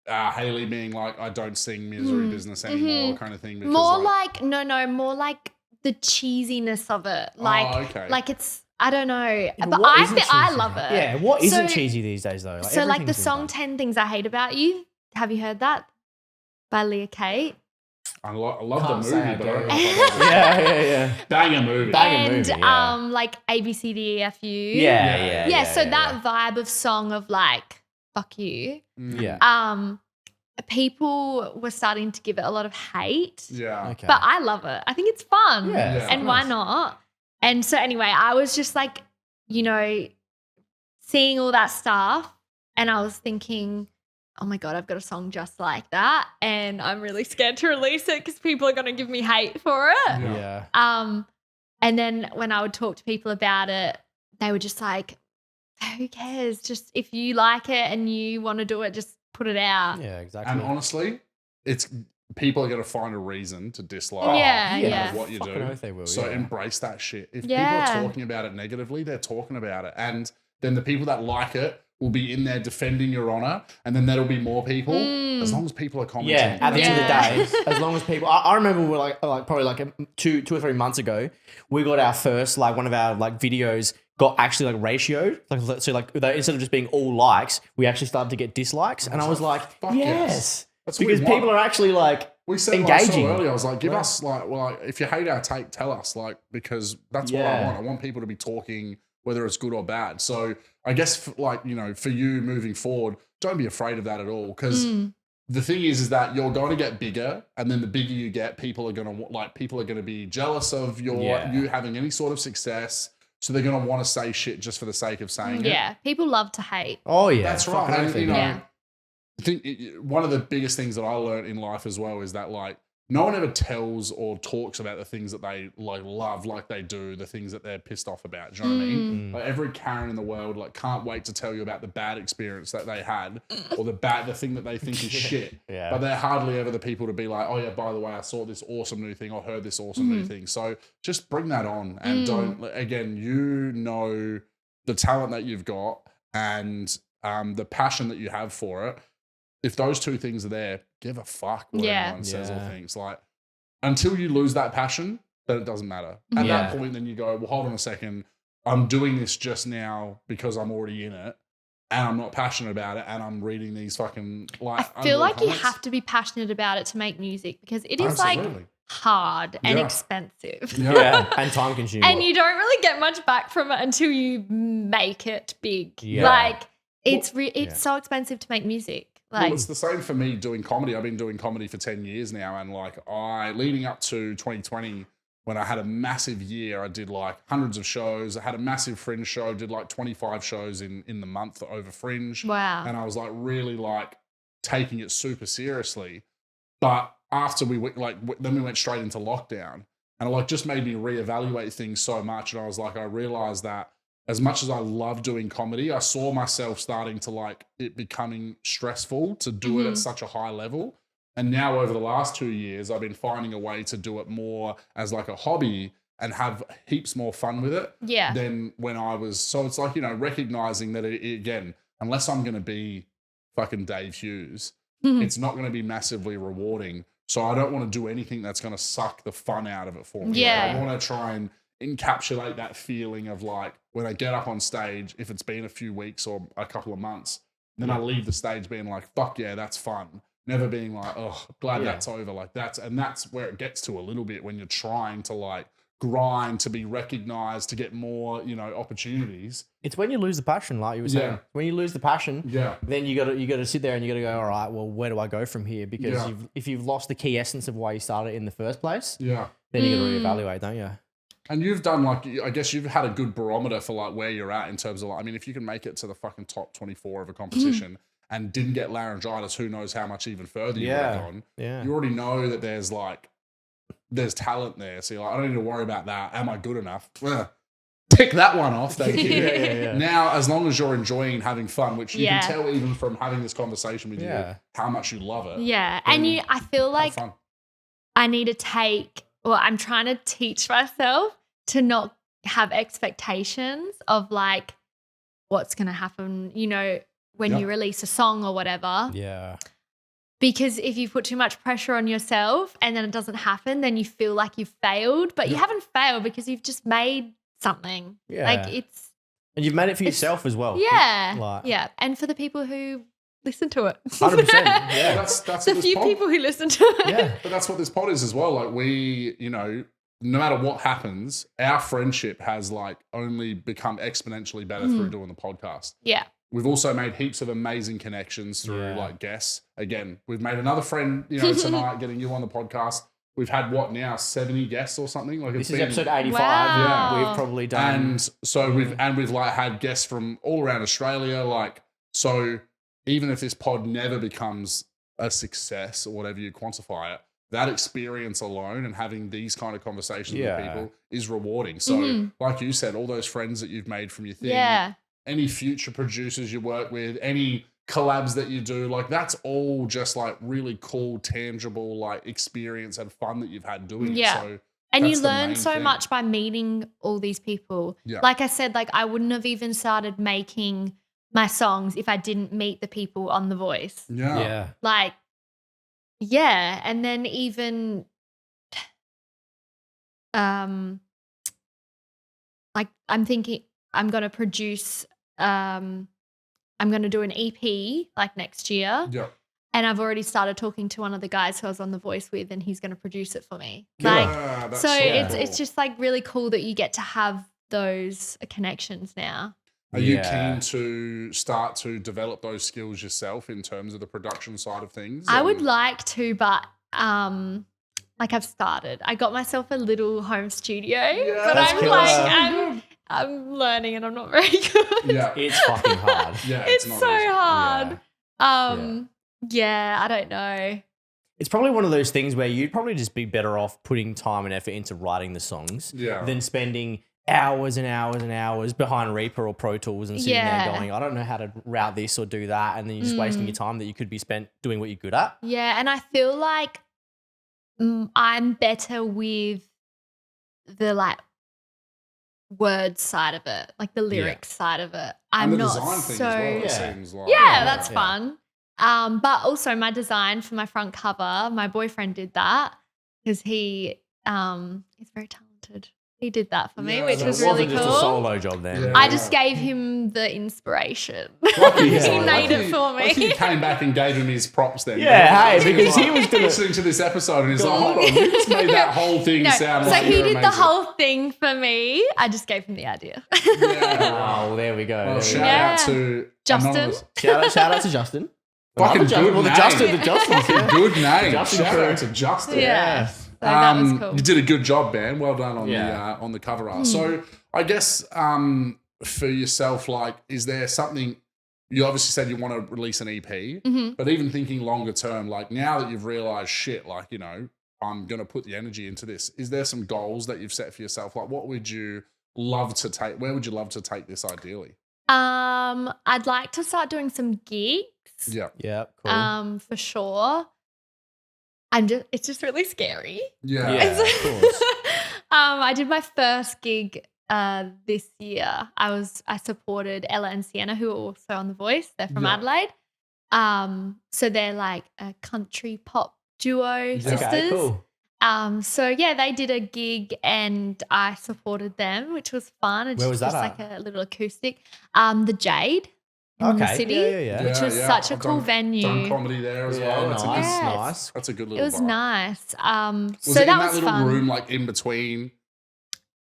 Hayley being like, I don't sing Misery Business anymore kind of thing. More like the cheesiness of it. Like it's, I don't know, but I love it. Yeah, what isn't cheesy these days though? So like the song 10 Things I Hate About You. Have you heard that? By Leah Kate. I love the movie, but I don't know if yeah. Banger movie. And like A, B, C, D, E, F, U. Yeah. So that vibe of song of like, fuck you. Yeah. People were starting to give it a lot of hate. Yeah. Okay. But I love it. I think it's fun. Yeah. And why not? And so anyway, I was just like, seeing all that stuff and I was thinking, oh my God, I've got a song just like that. And I'm really scared to release it because people are going to give me hate for it. Yeah. And then when I would talk to people about it, they were just like, who cares? Just if you like it and you want to do it, just put it out. Yeah, exactly. And honestly, people are going to find a reason to dislike what you do. They will, so embrace that shit. If people are talking about it negatively, they're talking about it. And then the people that like it will be in there defending your honor. And then there'll be more people. As long as people are commenting. Yeah, at the end of the day, as long as people... I remember we were like probably like 2 or 3 months ago, we got our first, like one of our like videos got actually like ratioed. So instead of just being all likes, we actually started to get dislikes. And I was like, yes. That's because people are actually like we said engaging. So earlier, I was like, give us like if you hate our take, tell us, like, because that's what I want. I want people to be talking whether it's good or bad. So I guess for you moving forward, don't be afraid of that at all. Because the thing is that you're going to get bigger, and then the bigger you get, people are going to be jealous of you having any sort of success. So they're going to want to say shit just for the sake of saying it. Yeah, people love to hate. Oh yeah, that's right. And, I think one of the biggest things that I learned in life as well is that like no one ever tells or talks about the things that they like love like they do the things that they're pissed off about. Do you know what I mean? Like every Karen in the world like can't wait to tell you about the bad experience that they had or the thing that they think is shit. Yeah. But they're hardly ever the people to be like, oh yeah, by the way, I saw this awesome new thing or heard this awesome new thing. So just bring that on and don't, again, you know the talent that you've got and the passion that you have for it. If those two things are there, give a fuck what anyone says or thinks. Like, until you lose that passion, then it doesn't matter. At that point, then you go, well, hold on a second. I'm doing this just now because I'm already in it and I'm not passionate about it and I'm reading these fucking like. I feel like comments. you have to be passionate about it to make music because it is like hard and expensive. Yeah. And time consuming. And you don't really get much back from it until you make it big. Yeah. Like it's so expensive to make music. Like, well, it's the same for me doing comedy. I've been doing comedy for 10 years now. And like leading up to 2020, when I had a massive year, I did like hundreds of shows. I had a massive Fringe show, did like 25 shows in the month over Fringe. wow. And I was like really like taking it super seriously. But after we went then we went straight into lockdown and it like just made me reevaluate things so much. And I was like, I realized that as much as I love doing comedy, I saw myself starting to like it becoming stressful to do it at such a high level. And now over the last 2 years, I've been finding a way to do it more as like a hobby and have heaps more fun with it than when I was. So it's like, you know, recognizing that again, unless I'm going to be fucking Dave Hughes, it's not going to be massively rewarding. So I don't want to do anything that's going to suck the fun out of it for me. Yeah. Like, I want to try and encapsulate that feeling of like when I get up on stage, if it's been a few weeks or a couple of months, then I leave the stage being like, fuck yeah, that's fun. Never being like, oh, glad that's over. Like that's where it gets to a little bit when you're trying to like grind to be recognized, to get more, you know, opportunities. It's when you lose the passion, like you were saying. When you lose the passion, then you gotta sit there and you gotta go, all right, well, where do I go from here? Because if you've lost the key essence of why you started in the first place, then you gotta reevaluate, don't you? And you've done like, I guess you've had a good barometer for like where you're at in terms of like, I mean, if you can make it to the fucking top 24 of a competition and didn't get laryngitis, who knows how much even further you would have gone. Yeah. You already know that there's talent there. So you're like, I don't need to worry about that. Am I good enough? Tick that one off. Thank you. Now, as long as you're enjoying and having fun, which you can tell even from having this conversation with you, how much you love it. Yeah. And I feel like I need to I'm trying to teach myself to not have expectations of like what's going to happen, you know, when you release a song or whatever. Yeah. Because if you put too much pressure on yourself and then it doesn't happen, then you feel like you've failed, but you haven't failed because you've just made something. Yeah. Like and you've made it for yourself as well. Yeah. Yeah. And for the people who listen to it. 100%. Yeah. That's the few people who listen to it. Yeah. But that's what this pod is as well. Like we, you know, no matter what happens, our friendship has like only become exponentially better through doing the podcast. Yeah. We've also made heaps of amazing connections through like guests. Again, we've made another friend, you know, tonight getting you on the podcast. We've had what now, 70 guests or something? Like this is episode 85. Wow. Yeah, we've probably done. And so we've like had guests from all around Australia. Like, so even if this pod never becomes a success or whatever you quantify it, that experience alone and having these kind of conversations with people is rewarding. So like you said, all those friends that you've made from your thing, any future producers you work with, any collabs that you do, like that's all just like really cool, tangible like experience and fun that you've had doing it. So and you learn so much by meeting all these people. Yeah. Like I said, like I wouldn't have even started making my songs if I didn't meet the people on The Voice. Yeah. Like, yeah. And then even like I'm thinking I'm going to produce I'm going to do an EP like next year. Yeah. And I've already started talking to one of the guys who I was on The Voice with and he's going to produce it for me. Like, so it's just like really cool that you get to have those connections now. Are you keen to start to develop those skills yourself in terms of the production side of things? I would like to, but like I've started. I got myself a little home studio, but I'm learning and I'm not very good. Yeah, it's fucking hard. Yeah, it's so hard. Yeah, I don't know. it's probably one of those things where you'd probably just be better off putting time and effort into writing the songs than spending hours and hours and hours behind Reaper or Pro Tools and sitting there going, I don't know how to route this or do that. And then you're just wasting your time that you could be spent doing what you're good at. Yeah. And I feel like I'm better with the like word side of it, like the lyrics side of it. I'm and the not design thing so as well, it seems like. yeah, that's fun. But also my design for my front cover, my boyfriend did that because he's very talented. He did that for me, which was really cool. It wasn't just a solo job then. Yeah. I just gave him the inspiration. Lucky, he made it for me. Lucky you came back and gave him his props then. Yeah, hey, because he was going to listening to this episode and he's like, hold on, you just made that whole thing sound like so he did amazing. the whole thing for me. I just gave him the idea. Oh, there we go. Well, shout out to Justin. Anonymous. Shout out to Justin. Fucking good name. The Justins, yeah. Good name. Justin Shout crew. out to Justin. Yeah. So that was cool. You did a good job, man. Well done on the cover art. So I guess for yourself, like, is there something you obviously said you want to release an EP, but even thinking longer term, like now that you've realized shit, like, you know, I'm gonna put the energy into this. Is there some goals that you've set for yourself? Like, what would you love to take? Where would you love to take this ideally? I'd like to start doing some gigs. Yeah. Yeah, cool. For sure. It's just really scary. Yeah. Yeah, of course. I did my first gig this year. I supported Ella and Sienna, who are also on The Voice. They're from Adelaide. So they're like a country pop duo sisters. Okay, cool. So yeah, they did a gig and I supported them, which was fun. It's Where was that just at? like a little acoustic. The Jade in the city, which was such a cool venue. Done comedy there as well. That's nice. That's a good little It was bar. nice. Was So it that in that was little fun. room, like in between?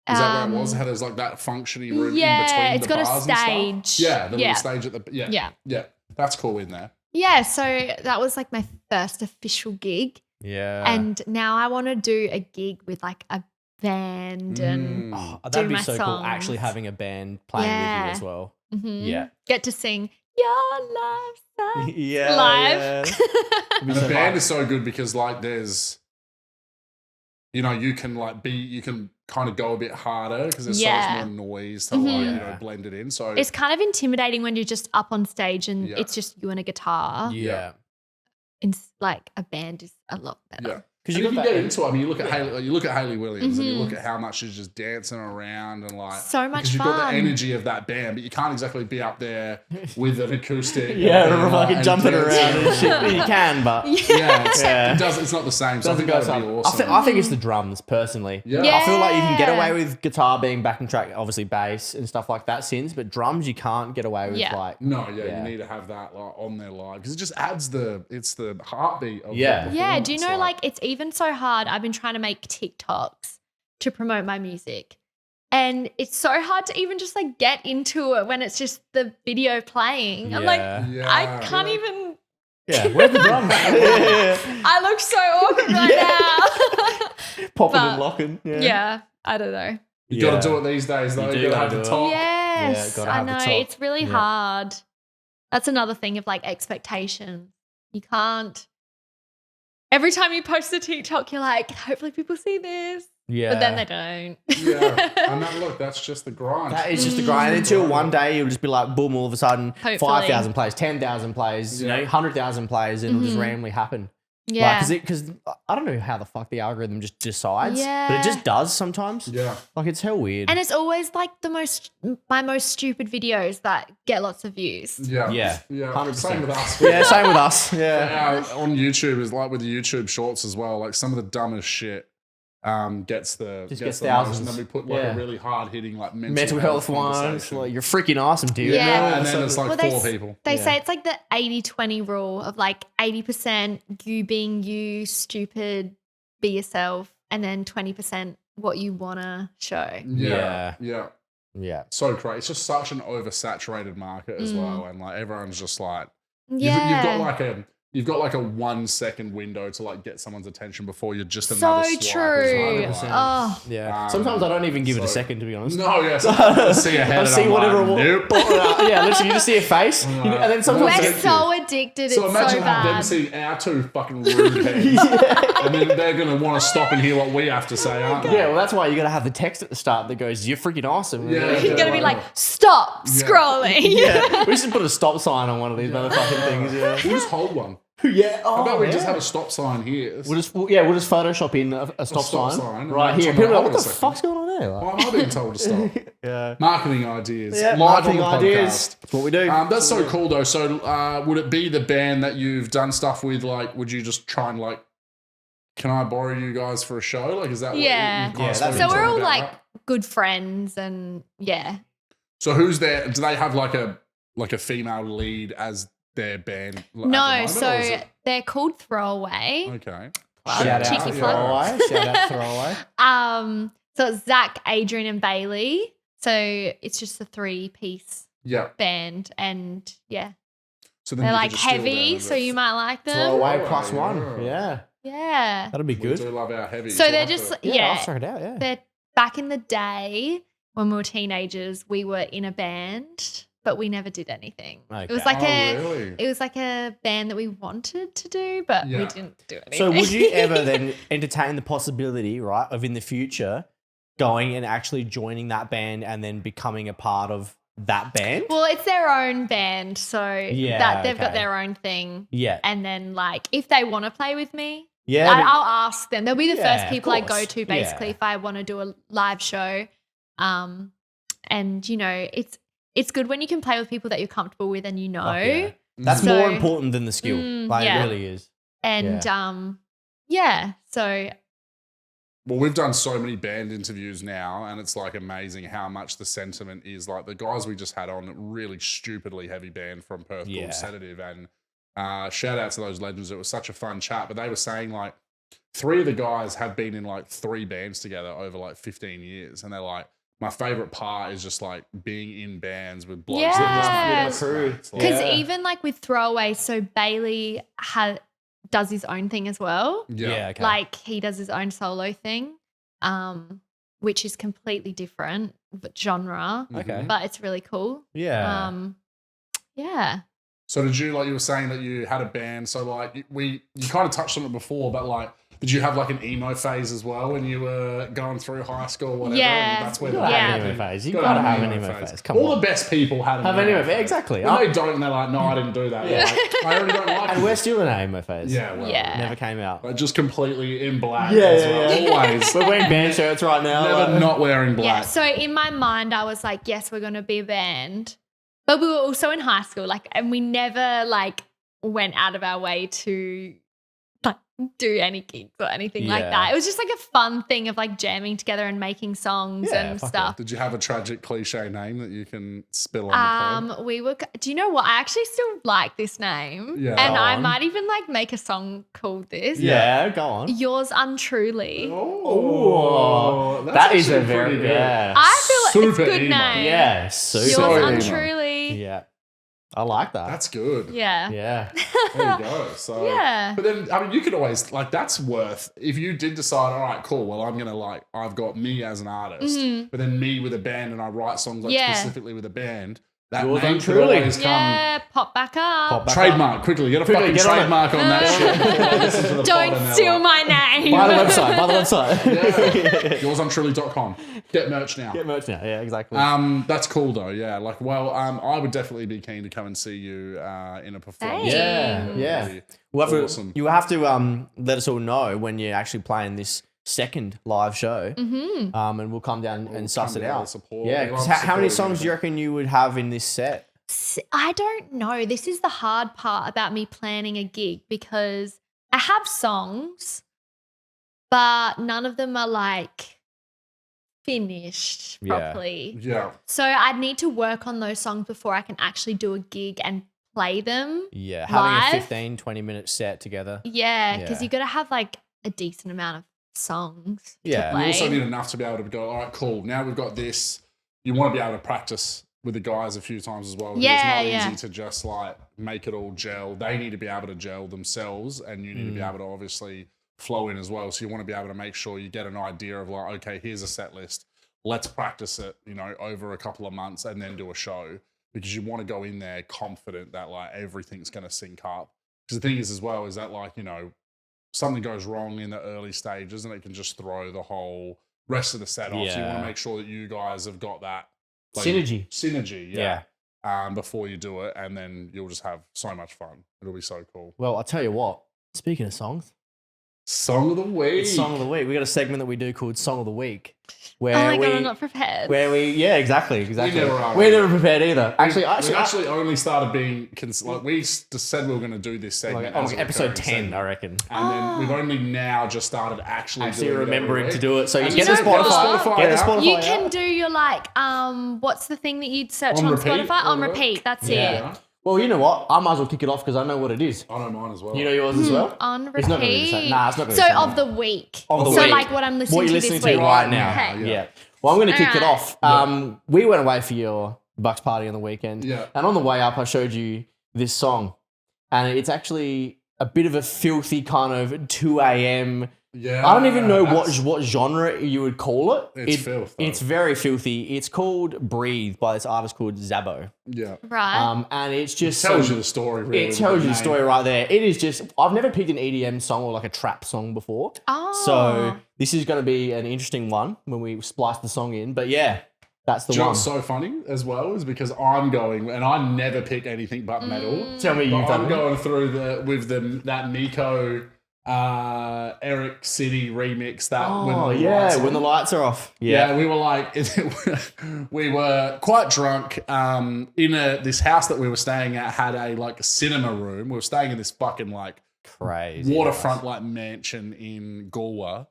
Is that where it was? How there's like that functioning room in between it's the got a bars and stage. stuff? Yeah, the little stage at the yeah. That's cool in there. Yeah, so that was like my first official gig. Yeah. And now I want to do a gig with like a band and that'd be my so cool. songs. Actually having a band playing with you as well. Yeah. Get to sing Your Love Sucks Yeah. live. And the band is so good because like there's, you know, you can kind of go a bit harder because there's so much more noise to like, you know, blend it in. So it's kind of intimidating when you're just up on stage and it's just you and a guitar. Yeah. It's like a band is a lot better. yeah. Because You can get into it. I mean, you look at Hayley Williams, and you look at how much she's just dancing around and like So much because you've got fun. the energy of that band, but you can't exactly be up there with an acoustic. Yeah, fucking and jumping dancing. around and shit. You can, but It's not the same. So I think that'd be awesome. I think it's the drums, personally. Yeah. I feel like you can get away with guitar being backing track, obviously bass and stuff like that, synths, but drums you can't get away with like. No, you need to have that like on there live because it just adds the heartbeat of the Yeah, do you know performance, like it's even so hard. I've been trying to make TikToks to promote my music. And it's so hard to even just like get into it when it's just the video playing. I'm like, I can't even. Yeah, where's the drums? I look so awkward right now. Popping and locking. Yeah, I don't know. You got to do it these days though. You got to have the top. Yes, gotta I have the know. top. It's really hard. That's another thing of like expectations. You can't. Every time you post a TikTok, you're like, hopefully people see this. Yeah. But then they don't. Yeah. And look, that's just the grind. That is just a grind. Until one day you'll just be like, boom, all of a sudden, Hopefully. 5,000 plays, 10,000 plays, you know, 100,000 plays, and it'll just randomly happen. Yeah. Because I don't know how the fuck the algorithm just decides, Yeah. but it just does sometimes. Yeah. Like, it's hell weird. And it's always like my most stupid videos that get lots of views. Yeah. Yeah. 100%. Same with us. Yeah, same with us. Yeah. On YouTube is like with the YouTube shorts as well. Like some of the dumbest shit gets the gets the thousands. most, and then we put like a really hard hitting like Mental health one. It's conversation. like, you're freaking awesome, dude. Yeah. And then it's like four people. They say it's like the 80-20 rule of like 80% you being you, stupid, be yourself, and then 20% what you want to show. Yeah. So crazy. It's just such an oversaturated market as well. And like everyone's just like, you've got like you've got like a 1 second window to like get someone's attention before you're just So another swipe. true. 100%. Oh, Yeah. Sometimes I don't even give it a so- second, to be honest. No, yes. I see a head. I and see I'm whatever. Like, nope. Yeah, literally, you just see a face, and then sometimes we're Thank so you. addicted. So It's imagine so them bad. seeing our two fucking rude heads, and then they're gonna want to stop and hear what we have to say, aren't they? yeah, well, that's why you got to have the text at the start that goes, "You're freaking awesome." Yeah. You're gonna be like, stop scrolling. yeah. We should put a stop sign on one of these motherfucking things. Yeah. We'll just hold one. Yeah. Oh, How about we just have a stop sign here? We'll just Photoshop in a stop stop sign, sign, right and here. then People are like, hold what a the second. fuck's going on there? Like, Why am I being told to stop? yeah. Marketing ideas. Yeah, Live marketing on the ideas. podcast. That's what we do. That's so cool though. So would it be the band that you've done stuff with? Like, would you just try and like, can I borrow you guys for a show? Like, is that Yeah. what you guys Yeah, spoken So to we're them all about like that? good friends, and yeah. So who's there? Do they have like a female lead as their band? At the No, moment, or is so it- they're called Throwaway. okay. Shout out Cheeky plug. Throwaway. Shout out Throwaway. So it's Zach, Adrian, and Bailey. So it's just a 3-piece Yeah. band, and yeah, So then they're you could like just steal heavy, them so and you might like them. Throwaway Throwaway, plus one. yeah. Yeah. Yeah. That'll be we good. do love our heavy. So they're just Yeah, I'll check it out. Yeah. they're back in the day when we were teenagers. We were in a band, but we never did anything. It was Okay. like really? it was like a band that we wanted to do, but we Yeah. didn't do anything. So would you ever then entertain the possibility, right, of in the future going and actually joining that band and then becoming a part of that band? Well, it's their own band, so Yeah, that they've got okay. their own thing. Yeah. And then, like, if they want to play with me, Yeah. I'll ask them. They'll be the Yeah, first of people I go course. to, basically, Yeah. if I want to do a live show. And you know, it's good when you can play with people that you're comfortable with and you know. Fuck yeah. That's So- more important than the skill. Like yeah. it really is. And yeah, so Well, we've done so many band interviews now, and it's like amazing how much the sentiment is. Like the guys we just had on, really stupidly heavy band from Perth Yeah. called Sedative, and shout out to those legends. It was such a fun chat. But they were saying like 3 of the guys have been in like 3 bands together over like 15 years, and they're like, my favorite part is just like being in bands with blokes Yeah. that With my crew. mates. Like, because Yeah. even like with Throwaway, so Bailey does his own thing as well. yeah. Okay. Like he does his own solo thing, which is completely different genre, Okay. but it's really cool. Yeah. Yeah. So did you, like you were saying that you had a band, so like you kind of touched on it before, but like did you have like an emo phase as well when you were going through high school or whatever? Yeah. And that's where You the gotta Yeah. have an emo phase. You gotta have an emo phase. Come All on. the best people had Have an emo phase. Exactly. When they don't, and they're like, no, I didn't do that. Yeah. Like, I already don't like And it. we're still in an emo phase. Yeah, well, Yeah. Never came out. like, just completely in black Yeah, as yeah, well. yeah. Always. We're wearing band shirts right now. Never like- not wearing Yeah. black. So in my mind, I was like, yes, we're going to be a band. But we were also in high school, like, and we never like went out of our way to like do any gigs or anything like Yeah. that. It was just like a fun thing of like jamming together and making songs Yeah, and fuck stuff. Did you have a tragic cliche name that you can spill on the pod? We were. Do you know what? I actually still like this name, Yeah. and Go I on. might even like make a song called this. Yeah, go on. Yours untruly. Oh, that's that is a actually very pretty yeah. I feel like it's a Super good emo. name. Yeah, super. Yours So emo. untruly. Yeah, I like that. That's good. Yeah. yeah. There you go. So Yeah. But then I mean you could always like that's worth if you did decide, all right, cool, well I'm gonna like I've got me as an artist, but then me with a band and I write songs like Yeah. specifically with a band. That Yours name and could truly. always come. Yeah, pop back up. Pop back Trademark quickly, get a Quickly, fucking get on it. trademark on that shit. before they listen to the pod Don't and they're steal like, my name. Buy the website. Buy the website. Yeah. Yoursuntruly.com. Get merch now. Get merch now. Yeah, exactly. That's cool though, yeah. Like, well, I would definitely be keen to come and see you in a performance. Thanks. yeah, yeah. Really We'll have awesome. to. You have to let us all know when you're actually playing this second live show, and we'll come down and suss come it down out. and support. Yeah, We 'cause love how many supporting songs do you reckon you would have in this set? I don't know. This is the hard part about me planning a gig because I have songs, but none of them are like finished Yeah. properly. Yeah. So I'd need to work on those songs before I can actually do a gig and play them. Yeah, having Live? a 15, 20-minute set together. Yeah, because Yeah. you got to have like a decent amount of songs Yeah. to You play. also need enough to be able to go, all right, cool. Now we've got this. You want to be able to practice with the guys a few times as well. Yeah, It's not yeah. easy to just like make it all gel. They need to be able to gel themselves, and you need to be able to obviously flow in as well. So you want to be able to make sure you get an idea of like, okay, here's a set list. Let's practice it, over a couple of months and then do a show, because you want to go in there confident that like everything's going to sync up. Because the thing is as well is that like, something goes wrong in the early stages and it can just throw the whole rest of the set off. So you want to make sure that you guys have got that like, synergy, before you do it, and then you'll just have so much fun. It'll be so cool. Well, I'll tell you what. Speaking of songs, Song of the week. Song of the week. We got a segment that we do called Song of the Week. Oh my God, I'm not prepared. Exactly. We never are. We're never prepared either. We actually only started being, we just said we were going to do this segment. Like episode 10, I reckon. And then we've only now just started actually doing it remembering to do it. So you And get the Spotify. Get the Spotify You out. can do your what's the thing that you'd search on repeat, Spotify? On or repeat. That's Yeah. it. Well, you know what? I might as well kick it off because I know what it is. I know mine as well. You know yours as well? On repeat. It's not going to be the same. Nah, it's not going to So be the same. of the week. Of the so week. like what I'm listening What to you're this listening week. to right now. Okay. Yeah. Well, I'm going to kick it Alright. off. We went away for your Bucks party on the weekend. Yeah. And on the way up, I showed you this song. And it's actually a bit of a filthy kind of 2 a.m. Yeah. I don't even know that's- what genre you would call it. It's filth, though. It's very filthy. It's called Breathe by this artist called Zabo. Yeah. Right. And it's just It tells you the story, really. it tells you the story right there. It is just, I've never picked an EDM song or like a trap song before. Oh. So this is going to be an interesting one when we splice the song in. But yeah, that's the Do you know one. what's so funny as well is because I'm going, and I never pick anything but metal. Tell me you've But done I'm it. going through that Nico Eric City remix that Oh, when the lights yeah, are when the on. lights are off. Yeah, we were like, we were quite drunk. In this house that we were staying at had a like cinema room. We were staying in this fucking like Crazy. waterfront like mansion in Galway.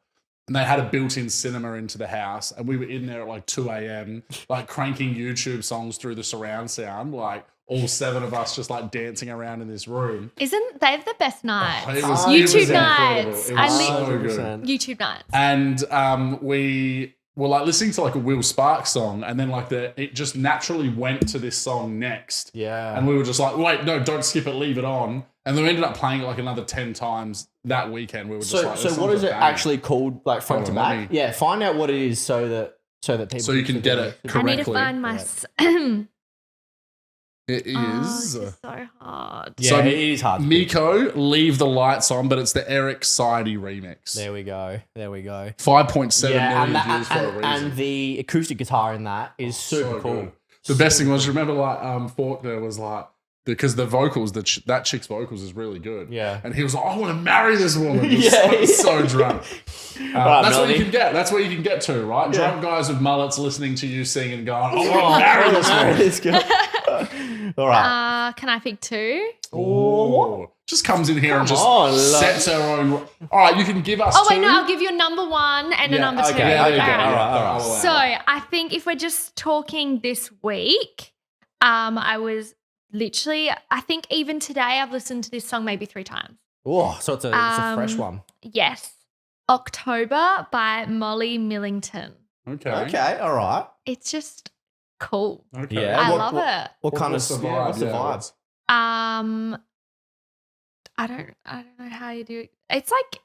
And they had a built-in cinema into the house, and we were in there at like 2 a.m. like cranking YouTube songs through the surround sound, like all 7 of us just like dancing around in this room. Isn't they have the best nights? It was YouTube incredible. nights. It was I so good. 100%. YouTube nights. And we were like listening to like a Will Sparks song, and then like it just naturally went to this song next. Yeah. And we were just like, wait, no, don't skip it, leave it on. And then we ended up playing it like another 10 times that weekend. We were just So, like, so this what song's is a it banger. actually called, like front to Hold on, back? Yeah, find out what it is so that people. So you can get it I need to correctly. find my. It Oh, is. this is so hard. Yeah, So it is hard. to pick. Miko, Leave the Lights On, but it's the Eric Sidey remix. There we go. 5.7 million and, views for a reason. and the acoustic guitar in that is super So cool. good. The best thing was, remember, like Faulkner was like, because the vocals, that chick's vocals is really good. Yeah. And he was like, I want to marry this woman. He was Yeah, so drunk. Right, That's what Melanie. you can get. That's what you can get to, right? Yeah. Drunk guys with mullets listening to you sing and going, I want to marry this woman. this girl. All right. Can I pick 2? Oh, just comes in here and just on, love. sets her own. All right, you can give us Oh wait, two. no, I'll give you a number 1 and a number 2. okay, Yeah, there you go. All right, all right. I'll So allow it. I think if we're just talking this week, I was literally, I think even today I've listened to this song maybe 3 times. Oh, so it's a fresh one. Yes. October by Molly Millington. Okay, all right. It's just cool. Okay. Yeah. I What- love it. What kind of what's the yeah, vibe? what's the Yeah, vibe? what's- I don't know how you do it. It's like,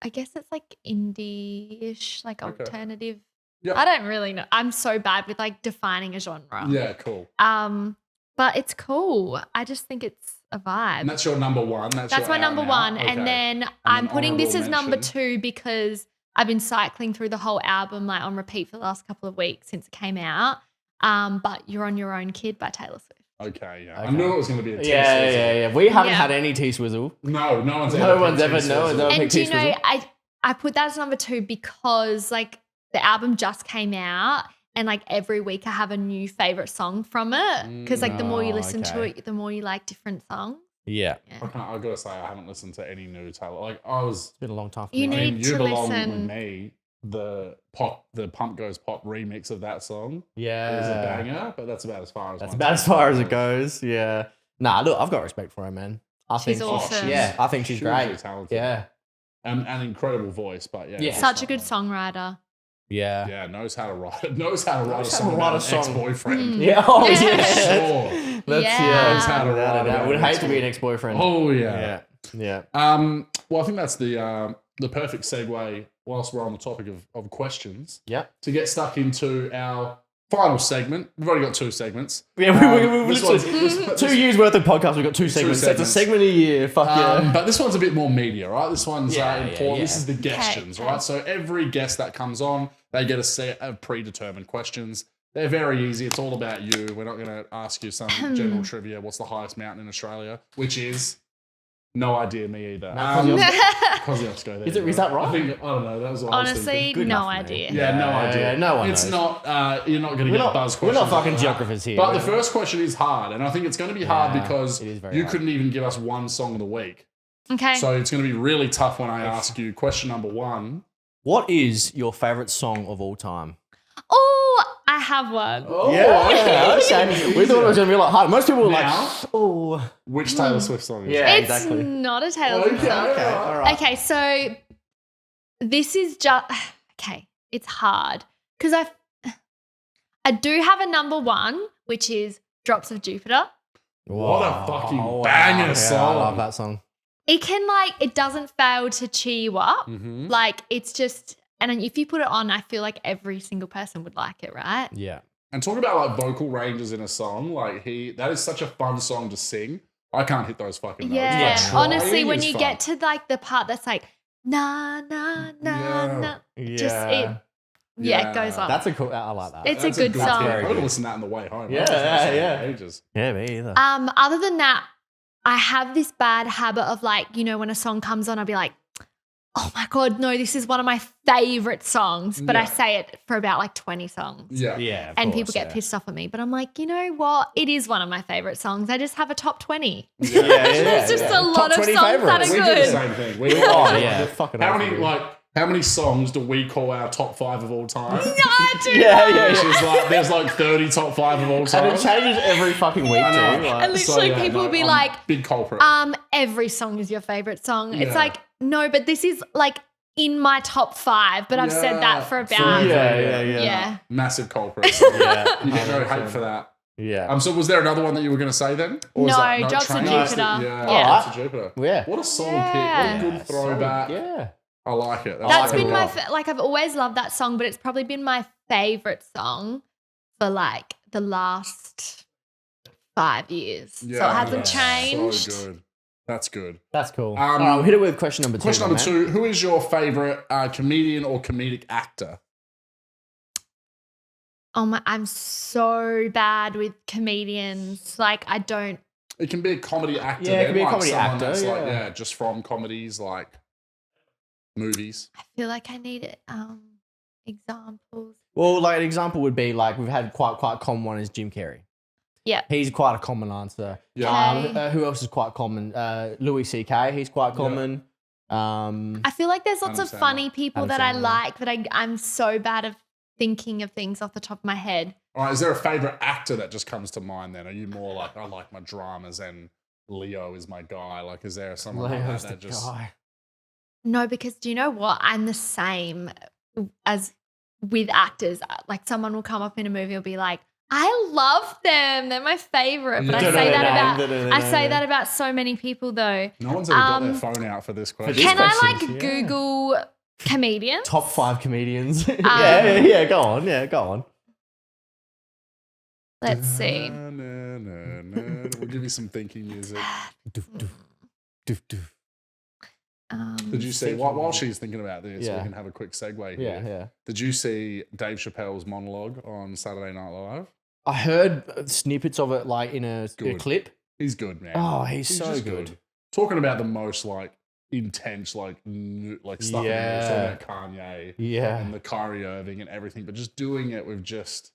I guess it's like indie-ish, like Okay. alternative. Yep. I don't really know. I'm so bad with like defining a genre. Yeah, cool. But it's cool. I just think it's a vibe. And that's your number 1. That's your my out number now. 1. Okay. And then I'm putting this as honourable number mention. 2 because I've been cycling through the whole album like on repeat for the last couple of weeks since it came out. But You're on Your Own, Kid by Taylor Swift. Okay, yeah. I Okay. knew it was going to be a T Yeah. We haven't Yeah. had any T-Swizzle. No, no one's No ever. one's picked ever- T no one's Swizzle. ever- And pick do you know, T-Swizzle. I put that as number 2 because like the album just came out and like every week I have a new favorite song from it because like the more you listen to okay. it, the more you like different songs. Yeah. I've got to say, I haven't listened to any new Taylor. Like, I was. It's been a long time for You me. I mean, need You to Belong listen. with Me, the Pump Goes Pop remix of that song Yeah. is a banger, but that's about as far as That's my about as far as it goes. Yeah. Nah, look, I've got respect for her, man. I She's think awesome. Yeah, I think she's hugely great. talented. Yeah. An incredible voice, but yeah. Yeah. it's Such a just good like- songwriter. Yeah. Yeah, knows how to write. Knows how to write a Knows how to song write about a an song. ex-boyfriend. Yeah. Oh, Yeah. yeah. Sure. That's, Yeah. Knows how to without write a doubt. about Would an hate to be an ex-boyfriend. Oh yeah. Yeah. Yeah. Well, I think that's the perfect segue. Whilst we're on the topic of questions, Yep. to get stuck into our final segment. We've already got 2 segments. Yeah, we This literally one's- 2 years worth of podcasts. We've got 2 segments. That's a segments. segment a year. Fuck yeah. But this one's a bit more media, right? This one's important. yeah. This is the questions, Okay. right? So every guest that comes on, they get a set of predetermined questions. They're very easy. It's all about you. We're not going to ask you some general trivia. What's the highest mountain in Australia? Which is no idea. Me either. Kosciuszko. Is that right? I don't know. That was what I was Honestly, thinking. no enough, idea. Yeah, no idea. no one It's knows. not. You're not going to get buzz We're questions. not fucking like that. geographers here. But the first question is hard, and I think it's going to be hard Yeah, because it is very you hard. couldn't even give us one song of the week. Okay. So it's going to be really tough when I ask you question number 1. What is your favorite song of all time? Oh, I have one. Yeah, okay. We thought it was going to be a lot harder. Most people were Now? like, oh. Which Taylor Swift song is Yeah. it? It's exactly. not a Taylor Swift Okay. song. Okay, all right. Okay, so this is just okay. It's hard because I do have a number 1, which is "Drops of Jupiter." What a fucking banger Yeah, I song. love that song. It can it doesn't fail to cheer you up. Mm-hmm. Like it's just, and if you put it on, I feel like every single person would like it, right? Yeah. And talk about vocal ranges in a song. That is such a fun song to sing. I can't hit those fucking notes. Yeah. but Honestly, trying when is you fun. get to the part that's like na na na na, just it goes up. That's a cool. I like that. It's a good song. I Very would good. listen to that on the way home. Yeah, I haven't listened to that yeah. in Ages. Yeah, me either. Other than that, I have this bad habit of when a song comes on, I'll be like, oh my God, no, this is one of my favorite songs. But I Yeah. say it for about 20 songs. Yeah. Yeah. of And course, people get yeah. pissed off at me. But I'm like, you know what? It is one of my favorite songs. I just have a top 20. Yeah. There's just a lot Top of 20 songs that favourites. are We do the good. same thing. Oh, yeah. Fucking How awesome. many songs do we call our top 5 of all time? No, I do Yeah, not. yeah, Which is there's 30 top 5 of all And time. it changes every fucking week, too. I know. Like, And literally people will be like, big culprit. every song is your favorite song. It's Yeah. like, no, but this is in my top 5. But I've said that for about, yeah. Massive culprit. Yeah. You get no hate for that. Yeah. So was there another one that you were going to say then? Or was No, that Drops of Train? Jupiter. Yeah, Yeah. Drops of Jupiter. Yeah. What a song Yeah. pick. What a good throwback. Yeah. I like it. that's really been my, cool. I've always loved that song, but it's probably been my favorite song for the last 5 years. So it hasn't changed. So good. That's good. That's cool. Um, All right, we'll hit it with question number 2. Question then, number man. 2. Who is your favorite comedian or comedic actor? Oh my, I'm so bad with comedians. I don't. It can be a comedy actor. Yeah, it can be a then, comedy someone actor, That's yeah. just from comedies like movies. I feel like I need examples. Well, an example would be we've had quite a common one is Jim Carrey. Yeah. He's quite a common answer. Yeah. Okay. Who else is quite common? Louis C.K. He's quite common. I feel like there's lots Adam of Sandler. funny people Adam that I Sandler. like, but I'm so bad at thinking of things off the top of my head. All right, is there a favorite actor that just comes to mind then? Are you more like, I like my dramas and Leo is my guy? Is there someone like Leo's that the just... guy. No, because do you know what? I'm the same as with actors. Someone will come up in a movie and be like, I love them. They're my favorite. But I Don't say know that their about name. I say that about so many people though. No one's ever got their phone out for this question. These Can I questions, yeah. Google comedians? Top 5 comedians. yeah, go on. Yeah, go on. Let's see. Na, na, na, na. We'll give you some thinking music. Doof, doof, doof, doof. Did you see, while she's thinking about this, Yeah. we can have a quick segue here. Yeah, yeah. Did you see Dave Chappelle's monologue on Saturday Night Live? I heard snippets of it in a Good. clip. He's good, man. Oh, he's so just good. Talking about the most intense, stuff in the news, talking Yeah. about Kanye Yeah. and the Kyrie Irving and everything, but just doing it with just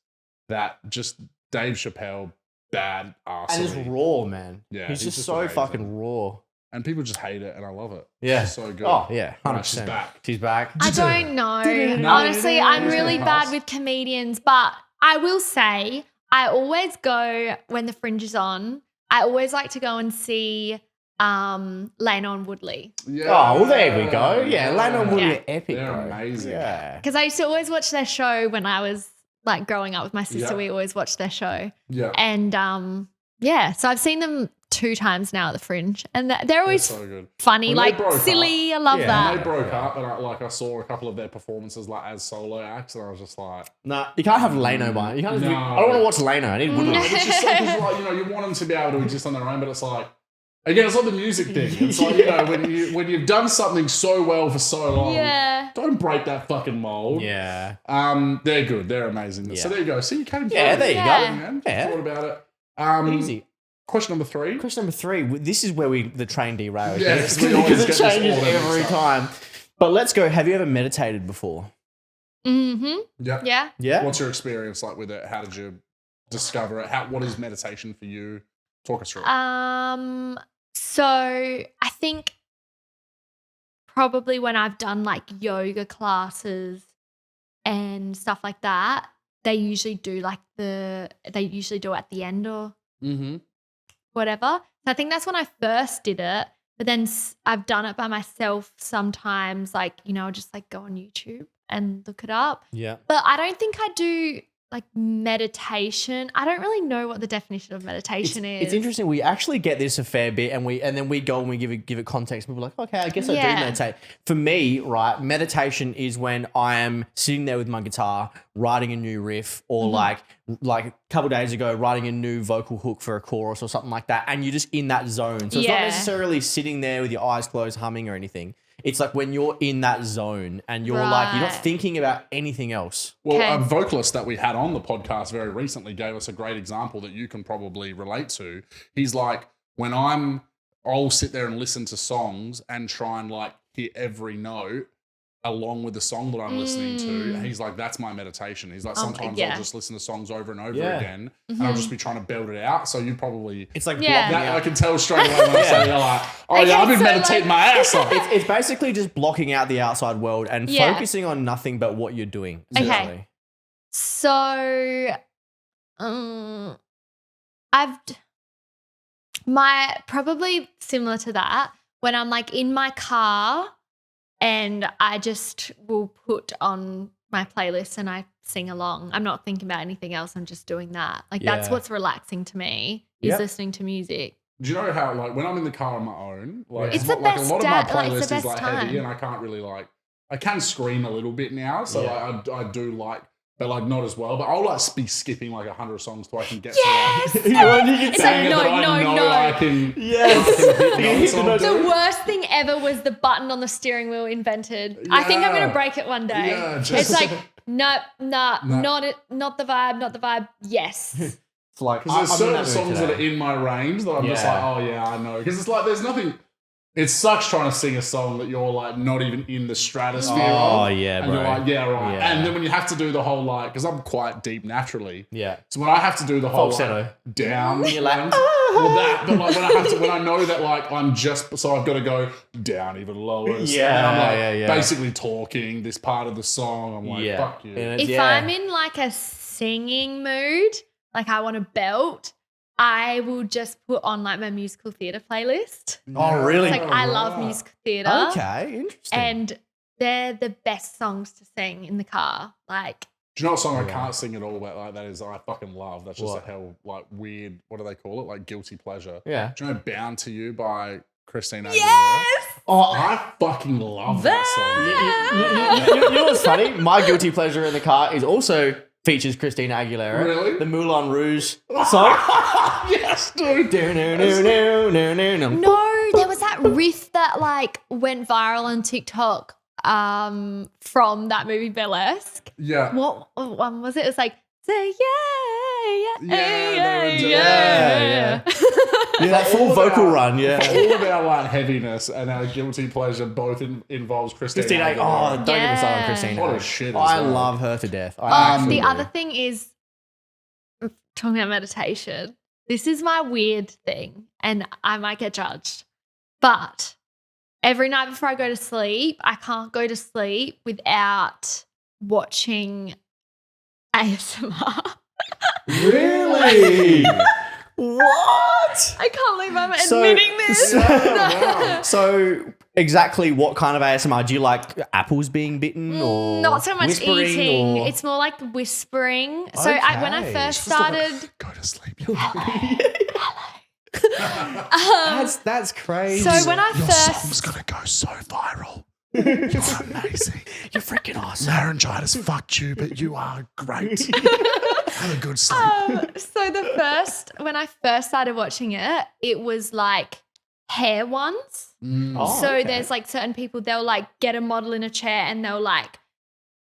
Dave Chappelle bad And arsery. it's raw, man. Yeah, he's he's just just so amazing. fucking raw. And people just hate it, and I love it. Yeah. It's so good. Oh, yeah. 100%. Right, she's back. She's back. I don't know. No. Honestly, I'm It's really gonna bad pass. with comedians, but I will say I always go when the Fringe is on. I always like to go and see Leno and Woodley. Yeah. Oh, well, there we go. Yeah, Leno Woodley Yeah. are epic, They're bro. amazing. Yeah. Because I used to always watch their show when I was like growing up with my sister. Yeah. We always watched their show. Yeah. And so I've seen them 2 times now at the Fringe, and they're always so good. funny, When they like broke silly. I love And that. they broke up, and I saw a couple of their performances like as solo acts, and I was just like, Nah, you can't have Leno, man. You can't. No. I don't want to watch Leno. I need Woodley. no, it's just so, 'cause, like, you want them to be able to exist on their own, but it's like, again, it's like the music thing. It's like, when you've done something so well for so long, Yeah. don't break that fucking mold. Yeah. They're good. They're amazing. Yeah. So there you go. See, you came through. Yeah, there you Yeah. go. Man. Yeah. Thought about it. Easy. Question number 3. Question number 3. This is where the train derails. Yes, we because always it get this changes order mixed every up. time. But let's go. Have you ever meditated before? Mm-hmm. Yeah. Yeah. Yeah. What's your experience like with it? How did you discover it? What is meditation for you? Talk us through it. So I think probably when I've done like yoga classes and stuff like that, they usually do it at the end or Mm-hmm. whatever. So I think that's when I first did it. But then I've done it by myself sometimes, like, I'll just like go on YouTube and look it up. Yeah. But I don't think I do like meditation. I don't really know what the definition of meditation is. It's interesting. We actually get this a fair bit, and then we go and we give it context. People are like, okay, I guess I do Yeah. meditate. For me, right, meditation is when I am sitting there with my guitar, writing a new riff, or Mm-hmm. like a couple days ago, writing a new vocal hook for a chorus or something like that, and you're just in that zone. So it's not Yeah. necessarily sitting there with your eyes closed, humming or anything. It's like when you're in that zone and you're like, you're not Right. thinking about anything else. Well, Okay. a vocalist that we had on the podcast very recently gave us a great example that you can probably relate to. He's like, I'll sit there and listen to songs and try and like hit every note along with the song that I'm listening to. And he's like, that's my meditation. He's like, sometimes yeah. I'll just listen to songs over and over Yeah. again, and I'll just be trying to build it out. So you probably, It's like Yeah. blocking that out. I can tell straight away when I say, you're like, oh Okay, yeah, I've been so, meditating my ass off. It's basically just blocking out the outside world and Yeah. focusing on nothing but what you're doing. Okay. essentially. So, probably similar to that, when I'm like in my car and I just will put on my playlist and I sing along. I'm not thinking about anything else. I'm just doing that. Like that's Yeah. what's relaxing to me is Yep. listening to music. Do you know how, like, when I'm in the car on my own, like, It's the like best a lot of my like, it's the playlist is best like time. heavy, and I can't really like, I can scream a little bit now, so Yeah. like, I do like, but like not as well. But I'll like be skipping like 100 songs till I can get Yes! to like, You know, you can It's say like, it, no, but I no, know no. I can. Yes. I can hit You notes hit the on notes. to The it. worst thing ever was the button on the steering wheel invented. I think I'm Yeah. going to break it one day. Yeah, it's just- like, no, No. not it, not the vibe, not the vibe. Yes. It's like, Because there's I'm in certain that mood songs that today. are in my range that I'm just Yeah. like, oh yeah, I know. Because it's like there's nothing. It sucks trying to sing a song that you're like not even in the stratosphere Oh, of. yeah, and bro. you're like, yeah, right. Yeah. And then when you have to do the whole like, because I'm quite deep naturally. Yeah. So when I have to do the whole Falsetto. like, down, You're like, one, well, that, but like when I know that like I'm just, so I've got to go down even lower. Yeah, and I'm like yeah. basically talking this part of the song. I'm like, Yeah. fuck you. And it's- If yeah. I'm in like a singing mood, like I want to belt, I will just put on like my musical theatre playlist. Oh, really? It's like I love musical theatre. Okay, interesting. And they're the best songs to sing in the car. Like, Do you know what song I Yeah. can't sing at all? But like that is I fucking love. That's just What? a hell like weird. What do they call it? Like guilty pleasure. yeah. Do you know "Bound to You" by Christina Aguilera? yes! Oh, I fucking love that you know what's funny? My guilty pleasure in the car is also features Christina Aguilera. Really? The Moulin Rouge song. song. Yes, dude. No, there was that riff that like went viral on TikTok from that movie Burlesque. Yeah. What one was it? It was like, say yeah, Yeah, they were doing- Yeah. Yeah, that full All vocal about- run, yeah. All of our like heaviness and our guilty pleasure both involves Christina. Christina, oh, Aguilera. don't get me started on Yeah. Christina. What a shit as I well. love her to death. I actually The do. other thing is talking about meditation. This is my weird thing, and I might get judged. But every night before I go to sleep, I can't go to sleep without watching ASMR. Really? What? I can't believe I'm admitting this. Wow. So exactly what kind of ASMR? Do you like apples being bitten or Not so much whispering eating. or- It's more like whispering. So when I Okay. first started, Go to sleep. That's crazy. so when I Your song's first, gonna go so viral. You're amazing. You're freaking awesome. Laryngitis fucked you, but you are great. Have a good sleep. when I first started watching it, it was like hair ones. Oh, So okay. there's like certain people, they'll like get a model in a chair and they'll like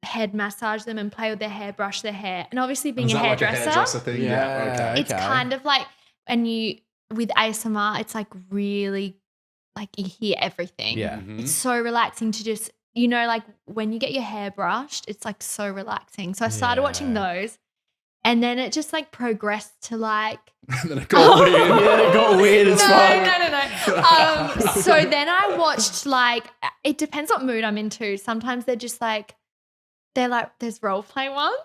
head massage them and play with their hair, brush their hair. And obviously being Is a that like a hairdresser, hairdresser thing? Yeah. Okay. it's Okay. kind of like, and with ASMR, it's like really like you hear everything. Yeah. Mhm. It's so relaxing to just, like when you get your hair brushed, it's like so relaxing. So I started watching those and then it just like progressed to like, And then it got weird. Yeah, it got weird as fuck. no. So then I watched like, it depends what mood I'm into. Sometimes there's role play ones,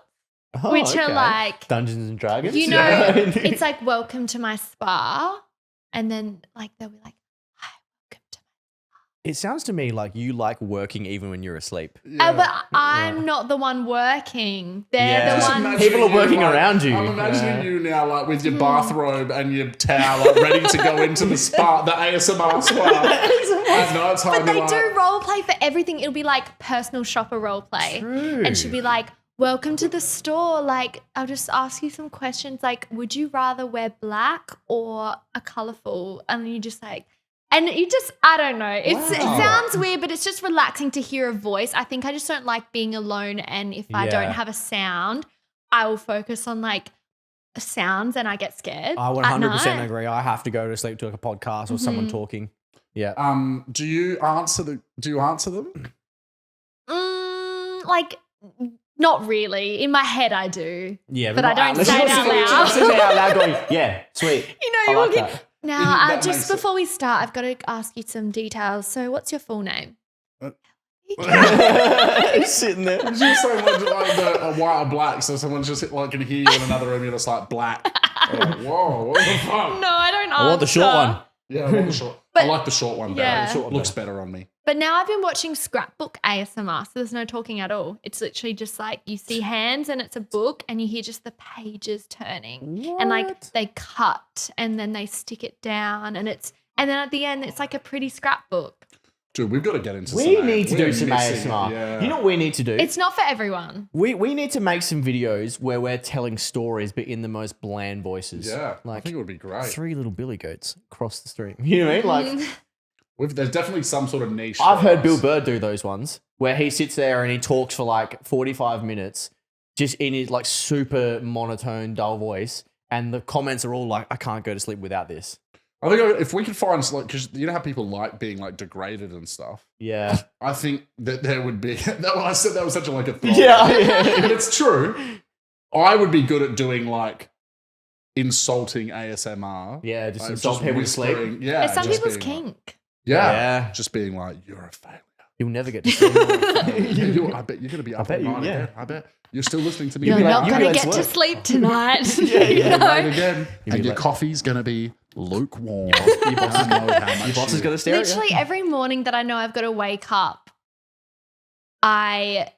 Oh, which are okay. like, Dungeons and Dragons. it's like welcome to my spa. And then like they'll be like, hi, welcome to It sounds to me like you like working even when you're asleep. Yeah. but I'm not the one working. They're Yeah. the Just one. Imagining People are you, working like- around you. I'm imagining Yeah. you now, like with your bathrobe and your towel, like ready to go into the spa, the ASMR spa at night time. But they do role play for everything. It'll be like personal shopper role play. True. And she'll be like, welcome to the store. Like, I'll just ask you some questions. Like, would you rather wear black or a colorful? And you just like, and you just, I don't know. It Wow. sounds weird, but it's just relaxing to hear a voice. I think I just don't like being alone. And if I Yeah. don't have a sound, I will focus on like sounds and I get scared. I at 100% night. agree. I have to go to sleep to a podcast or someone talking. Yeah. Do you answer them? Like, not really. In my head, I do. Yeah, but I don't let's say it not out sit- loud. let's sit out loud going, yeah, sweet. You're I like looking. that. Now, That makes just it- before we start, I've got to ask you some details. So, what's your full name? Sitting there. Did you say like a white or black? So someone's just like can hear you in another room. You're just like black. Like, whoa, what the fuck? No, I don't. I want the short one. Yeah, I want the short. But- I like the short one better. Yeah. The short one looks better on me. But now I've been watching scrapbook ASMR, so there's no talking at all. It's literally just like you see hands and it's a book and you hear just the pages turning. And like What? they cut and then they stick it down and then at the end it's like a pretty scrapbook. Dude, we've got to get into We some need to we're do some missing it, ASMR. Yeah. You know what we need to do? It's not for everyone. We need to make some videos where we're telling stories, but in the most bland voices. Yeah, I Like think it would be great. 3 little billy goats across the street. You know what I mean? Like, There's definitely some sort of niche. I've for heard us. Bill Burr do those ones where he sits there and he talks for like 45 minutes just in his like super monotone, dull voice. And the comments are all like, I can't go to sleep without this. I think if we could find, like, because you know how people like being like degraded and stuff. Yeah. I think that there would be. I said that was such a like a thought. Yeah. But it's true. I would be good at doing like insulting ASMR. Yeah, just Like, insult people to sleep. whispering. Yeah, It's some just people's being like- kink. yeah, Yeah. just being like, you're a failure. You'll never get to sleep. I bet you're gonna be up bet all you- night yeah. again. I bet you're still listening to me. You're be like- not you'll be going to like get to slut. sleep tonight. Yeah, No. right again. be And your like- coffee's gonna be lukewarm. Your boss is, I know how much your boss is you- going to stare at Literally you. every morning that I know I've got to wake up, I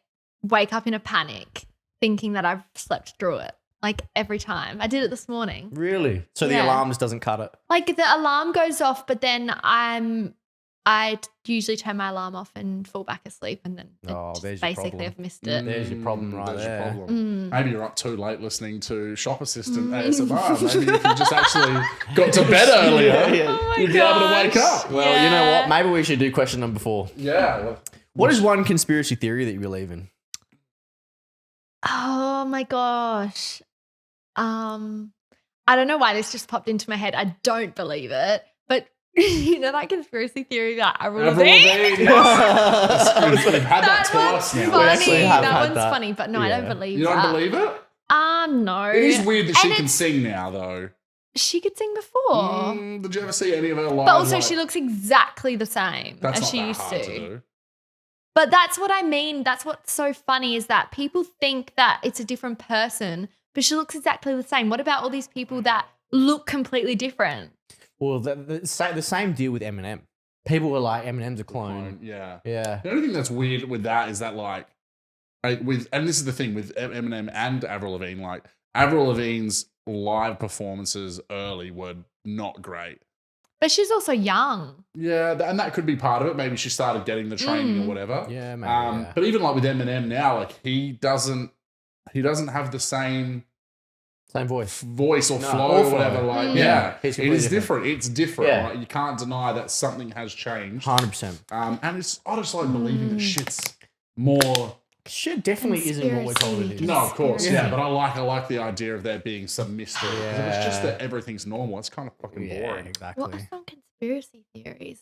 wake up in a panic thinking that I've slept through it. Like every time. I did it this morning. Really? So the Yeah. alarm just doesn't cut it? Like the alarm goes off, but then I usually turn my alarm off and fall back asleep, and then Oh, just there's your basically problem. I've missed it. There's your problem right There's your there. problem. Mm. Maybe you're up too late listening to Shop Assistant ASMR. Maybe if you just actually got to bed earlier, Oh my you'd be able to wake gosh. up. Well, you know Yeah. what? Maybe we should do question number 4. Yeah. What is one conspiracy theory that you believe in? Oh my gosh. I don't know why this just popped into my head. I don't believe it, but you know that conspiracy theory that Avril Avril Lavigne? Lavigne, yes. That's good. We've had that That twice one's now. We actually funny. have That had one's that. funny, but no, I Yeah. don't believe You that. don't believe it? No. It is weird that she And can it's- sing now, though. She could sing before. Did you ever see any of her live? But also like- she looks exactly the same That's as not she that used hard to. do. But that's what I mean. That's what's so funny is that people think that it's a different person, but she looks exactly the same. What about all these people that look completely different. Well, the same deal with Eminem. People were like, Eminem's a clone. Yeah. Yeah. The only thing that's weird with that is that like and this is the thing with Eminem and Avril Lavigne, like Avril Lavigne's live performances early were not great. But she's also young. Yeah, and that could be part of it. Maybe she started getting the training or whatever. Yeah, maybe. Yeah. But even like with Eminem now, like he doesn't have the same voice or No, flow or or whatever. flow. Like, It's it is completely different. It's different. Yeah. Right? You can't deny that something has changed. 100%. And I just like believing that shit's more. Shit definitely isn't what we're told it is. No, of course, Conspiracy. yeah. But I like the idea of there being some mystery. 'Cause if it's just that everything's normal, it's kind of fucking boring. exactly. What are some conspiracy theories?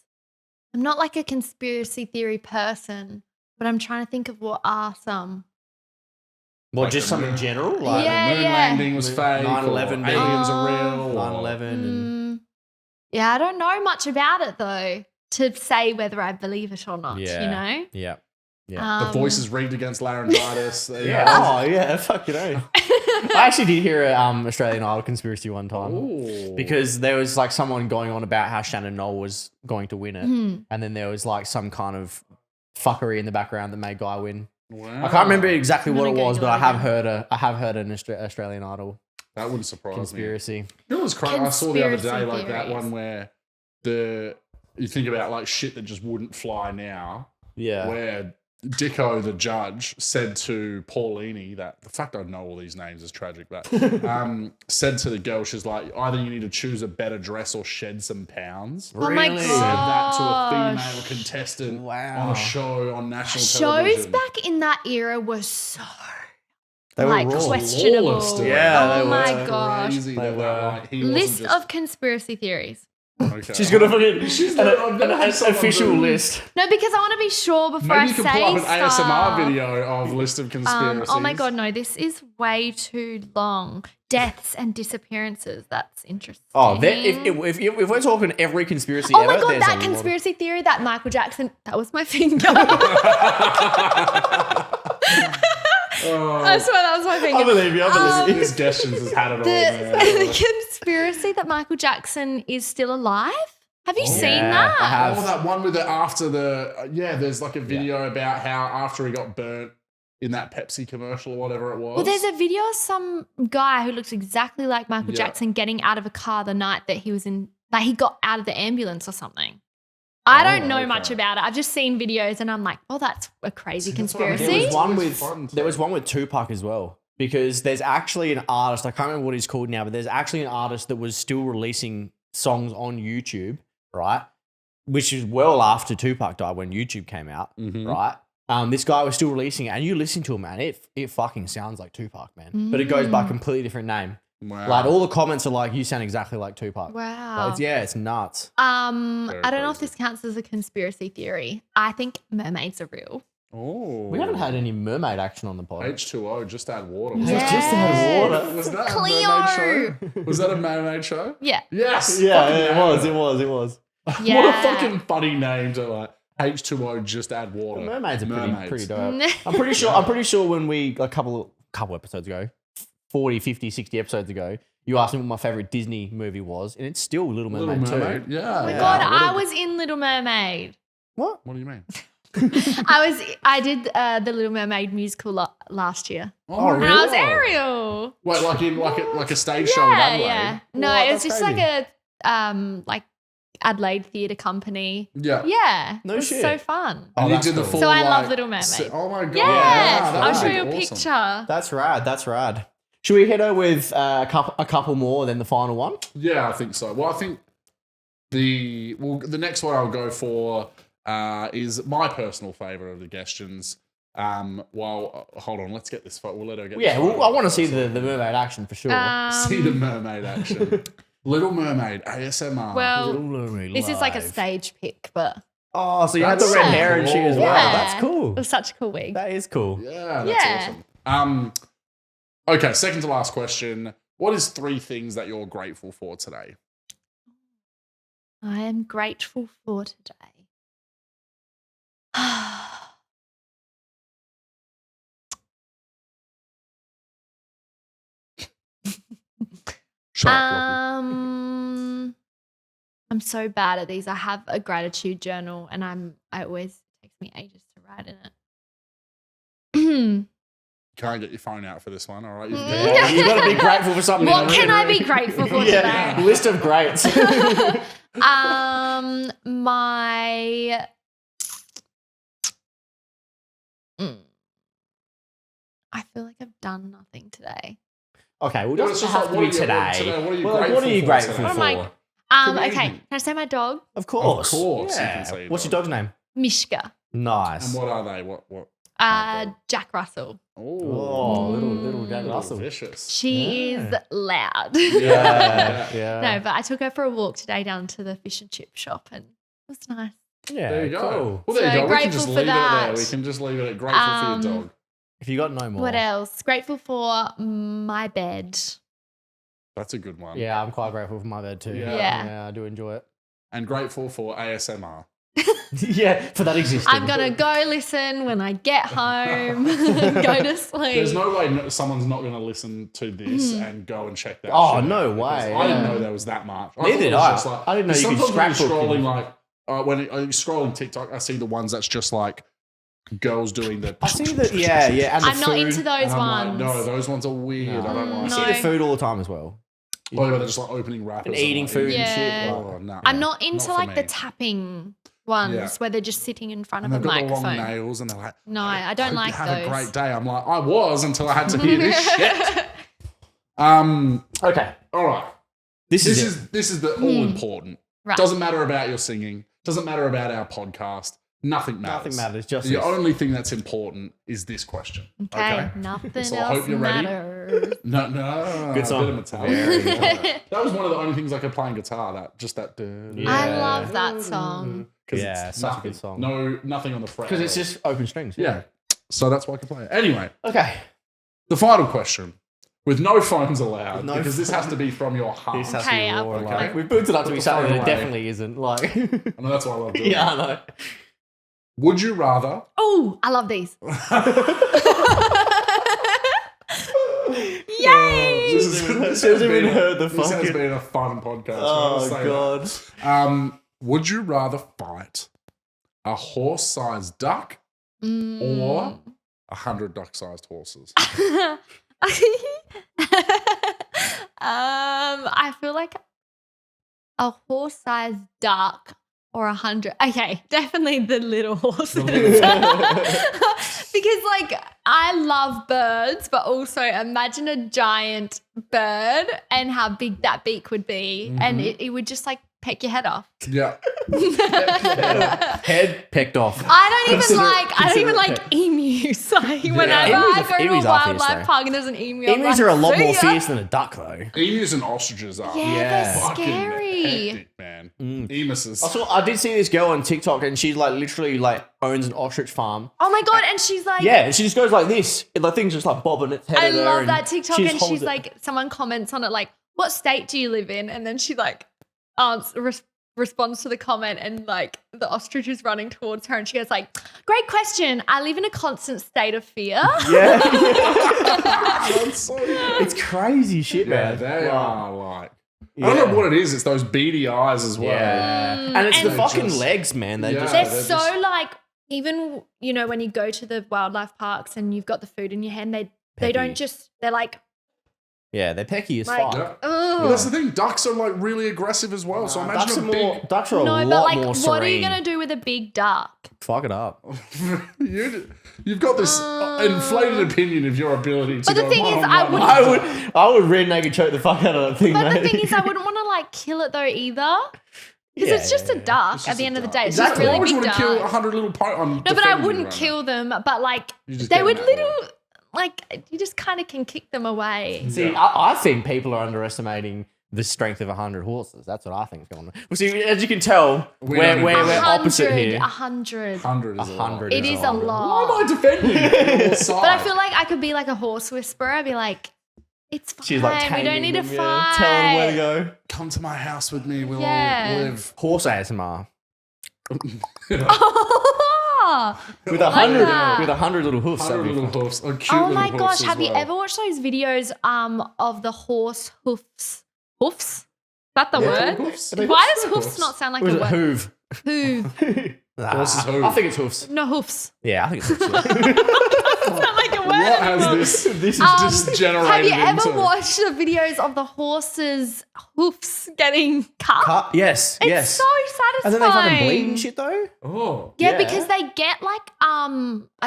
I'm not like a conspiracy theory person, but I'm trying to think of what are some. Well, Like just the something moon- general? Like Yeah, the moon yeah. landing was fake. 9/11 or being- aliens are real. 9/11 and Yeah, I don't know much about it though to say whether I believe it or not. Yeah. You know. Yeah. The voice is rigged against laryngitis. Yeah. Oh, yeah. Fuck, I actually did hear a Australian Idol conspiracy one time. Ooh. Because there was like someone going on about how Shannon Knoll was going to win it. And then there was like some kind of fuckery in the background that made Guy win. Wow. I can't remember exactly I'm what it gonna was, Google but it I have heard an Australian Idol That wouldn't surprise me. conspiracy. You know what's crazy? I saw the other day Conspiracy like that theories. one where you think about like shit that just wouldn't fly now. Yeah. Where Dicko, the judge, said to Paulini that the fact I know all these names is tragic, but said to the girl, she's like, either you need to choose a better dress or shed some pounds. Oh my Really? Said that to a gosh. female contestant Wow. on a show on national Shows television. back in that era were so They were like raw. questionable. Lawless to it. Yeah, oh they my were. gosh. Crazy They that, were. like, he wasn't List just, of conspiracy theories. okay. She's got a fucking She's got- I've never had someone official do- list. No, because I want to be sure before Maybe I you can say pull up an stuff. ASMR video of list of conspiracies. Oh my god, no! This is way too long. Deaths and disappearances. That's interesting. Oh, if we're talking every conspiracy Oh ever, my god, there's a that lot conspiracy theory that Michael Jackson. That was my finger. I swear that was my finger. I believe you. I believe you. This Gestures has had it all, The man. conspiracy that Michael Jackson is still alive. Have you seen Yeah, that? I have. Oh, that one with the after the there's like a video about how after he got burnt in that Pepsi commercial or whatever it was. Well, there's a video of some guy who looks exactly like Michael Yeah. Jackson getting out of a car the night that he was in, like he got out of the ambulance or something. I don't know much okay. about it. I've just seen videos and I'm like, oh, that's a crazy See, that's what I mean. conspiracy. It's always fun to- There was one with Tupac as well. Because there's actually an artist, I can't remember what he's called now, but there's actually an artist that was still releasing songs on YouTube, right? Which is well after Tupac died when YouTube came out, right? This guy was still releasing it, and you listen to him, man, it fucking sounds like Tupac, man. But it goes by a completely different name. Wow. Like all the comments are like, you sound exactly like Tupac. Wow. Like, it's nuts. I don't know if crazy. this counts as a conspiracy theory. I think mermaids are real. Oh. We haven't had any mermaid action on the pod. H2O, just add water. It's just had water. Was that Cleo. a mermaid show? Was that a mermaid show? Yeah. Yes. Yeah, fucking it nailed was. It was. Yeah. What a fucking funny name to like H2O, just add water. Mermaids are pretty dope. Mm. I'm pretty sure when we a couple episodes ago, 40, 50, 60 episodes ago, you asked me what my favorite Disney movie was, and it's still Little Mermaid, Little Mermaid. too. Yeah. Oh my yeah. god, What I a- was in Little Mermaid. What? What do you mean? I did the Little Mermaid musical last year. Oh, And I was really? Ariel. Wait, like a stage show in Yeah, Adelaide? yeah. No, What? it was That's just like a like Adelaide theatre company. Yeah. Yeah. No it was shit. so fun. Oh, And you that's did the cool. full So I love like, Little Mermaid. Oh my god. Yeah. Wow, that I'll would show be you a awesome. picture. That's rad. That's rad. Should we hit her with a couple more than the final one? Yeah, I think so. Well, I think the next one I'll go for is my personal favourite of the questions. Well, hold on, let's get this. We'll let her get. Yeah, this I want to see the mermaid action for sure. see the mermaid action. Little Mermaid ASMR. Well, Little Mermaid this is like a live. stage pick, but Oh, so you had the That's red so hair and shit as cool. well. yeah. That's cool. It was such a cool wig. That is cool. yeah, that's Yeah. awesome. Okay, second to last question. What is 3 things that you're grateful for today? I am grateful for today. Shut up, Lockie. I'm so bad at these. I have a gratitude journal, and I always takes me ages to write in it. Can't get your phone out for this one, all right? Yeah, you got to be grateful for something. What can I be grateful for Yeah, today? list of greats. My I feel like I've done nothing today. Okay, well, it Well, it's doesn't just have to like, be today. what are you grateful for What are you grateful today? for? Oh my- Could be Okay, anything. can I say my dog? Of course. Of course, you Yeah. can say your What's your dog. dog's name? Mishka. Nice. And what are they? What? Jack Russell. Oh, little Jack Russell. Vicious. She Yeah. is loud. Yeah, yeah. No, but I took her for a walk today down to the fish and chip shop, and it was nice. Yeah, There you go. cool. Well, there you So go. We can grateful just for leave it that. there. We can just leave it at grateful for your dog. If you got no more. What else? Grateful for my bed. That's a good one. Yeah, I'm quite grateful for my bed too. Yeah. Yeah. I do enjoy it. And grateful for ASMR. Yeah, for that existing. I'm gonna go listen when I get home. Go to sleep. There's no way someone's not going to listen to this and go and check that. Oh, shit no out, because way, I didn't yeah. know there was that much. Neither thought it did was I. just like- I didn't know you could sometimes when scrapbook you're people. scrolling when I'm scrolling TikTok, I see the ones that's just like girls doing the. I see that. Yeah, yeah. And the I'm not food. into those And I'm ones. like, no, those ones are weird. No. I don't I like see No. the food all the time as well. Oh, yeah, they're just like opening wrappers And eating like, food Yeah. and shit. Oh, no. I'm not into for like the me. tapping ones Yeah. where they're just sitting in front And of they've a got the long microphone. nails, and they're like, No, I don't hope like you have those. a great day. I'm like, I was until I had to hear this shit. Okay. All right. This This is is the all important. Right. Doesn't matter about your singing. Doesn't matter about our podcast. Nothing matters. Nothing matters. Just The this. only thing that's important is this question. Okay, nothing So I else hope you're ready. matters. No. Good a song. bit of Metallica. Very Yeah. That was one of the only things I could play on guitar. I Yeah. love that song. Yeah, it's such a nothing. good song. No, nothing on the fret. Because at it's all. just open strings. yeah. So that's why I can play it. Anyway, Okay. the final question, with no phones allowed, With no because this has to be from your heart. This has Okay, to be raw. okay. Like, we've built it up to Put be the something phone that away. definitely isn't. Like, I know that's why I love doing yeah, I it. know. Would you rather? Oh, I love these. Yay! This Hasn't even heard the This has fucking- been a fun podcast. Oh, I'll say that. God. Would you rather fight a horse-sized duck or 100 duck-sized horses? I feel like a horse-sized duck or 100. Okay, definitely the little horses. Because like I love birds, but also imagine a giant bird and how big that beak would be, and it would just like peck your head off. Yeah. Head pecked off. I don't Consider even it like peck. emus. Like whenever Emus I are- go to emus a are fierce, wildlife though. park and there's an emu, I'm Emus like, are a lot "See more ya." fierce than a duck, though. Emus and ostriches are. Yeah, Yeah. they're Fucking scary. hectic, man. Emuses. I did see this girl on TikTok, and she like literally like owns an ostrich farm. Oh my god! And she's like, Yeah, and she just goes like this, and the thing's just like bobbing its head. I at her, love and that TikTok, she and just holds she's it. like, someone comments on it like, "What state do you live in?" And then she like responds to the comment, and like the ostrich is running towards her, and she goes like, "Great question. I live in a constant state of fear." yeah, That's so good. it's crazy shit, Yeah, man. they Like, are like. I don't know what it is. It's those beady eyes as well. Yeah, and it's the And- fucking Just- legs, man. They Yeah. just They're they're so just- like, even when you go to the wildlife parks and you've got the food in your hand, they Pecky. don't just, they're like, yeah, they're pecky as Like, fuck. Yeah. ugh. Well, that's the thing. Ducks are like really aggressive as well. So Ducks imagine are a more. big. Ducks are a No, lot but like, more serene. what are you gonna do with a big duck? Fuck it up. You've got this inflated opinion of your ability to But the go thing is, one-on-one. I would rear naked choke the fuck out of that thing, But mate. the thing is, I wouldn't want to like kill it though either, because it's just a duck It's at just the a end of the duck. day. It's Exactly. just a Why would really you big want to kill duck. 100 little No, but I wouldn't kill them. But like, You just they get would mad. little, like, you just kind of can kick them away. See, I think people are underestimating the strength of 100 horses. That's what I think is going on. Well, see, as you can tell, We we're don't we're agree. opposite here. 100. 100 is 100 It is a Why lot. am I defending you? But I feel like I could be like a horse whisperer. I'd be like, it's fine. She's like we don't need to taming them, fight. Tell them where to go. Come to my house with me. We'll Yeah. all live. Horse ASMR. Oh, With like 100 that. with 100 little hoofs. 100 that'd be little fun. hoofs. Oh, cute oh little my hoofs gosh. as Have you well. ever watched those videos of the horse hoofs Hoofs. Is that the Yeah, word? hoofs. Why does hoofs not sound like Or is a it word? hoof? Hoof. Horses hoof. I think it's hoofs. No hoofs. Yeah, I think it's hoofs. Yeah. It's not like a word What has anymore. this Have degenerated you ever into? watched the videos of the horses' hoofs getting cut? Cut? Yes, It's yes. so satisfying. And then they fucking bleed and shit though. Oh. Yeah, Yeah. because they get like I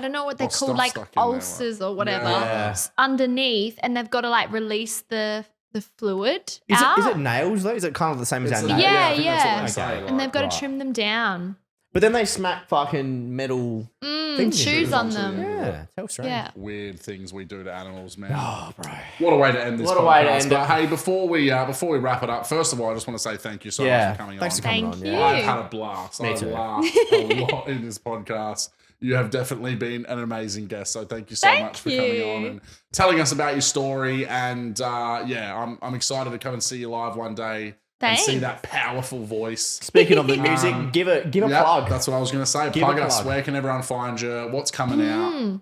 don't know what they're Or called, stuff like stuck in there, ulcers or whatever Yeah. underneath, and they've got to like release the fluid Is out. it nails though? Is it kind of the same as It's our a- nails? Yeah, I think that's what they say, Okay. and they've got right. to trim them down. But then they smack fucking metal things in Shoes it. on onto them. you. Yeah, how strange. Yeah. Weird things we do to animals, man. Oh, bro. What a way to end this What podcast. a way to end but it. hey, before we wrap it up, first of all, I just want to say thank you so much for coming Thanks on. for coming Thank on. you. Yeah. I've had a blast. Me I've too. laughed a lot in this podcast. You have definitely been an amazing guest. So thank you so Thank much for coming you. on and telling us about your story. And I'm excited to come and see you live one day and see Thanks. that powerful voice. Speaking of the music, give a Yeah, plug. that's what I was going to say. Give Plug a us. plug. Where can everyone find you? What's coming out?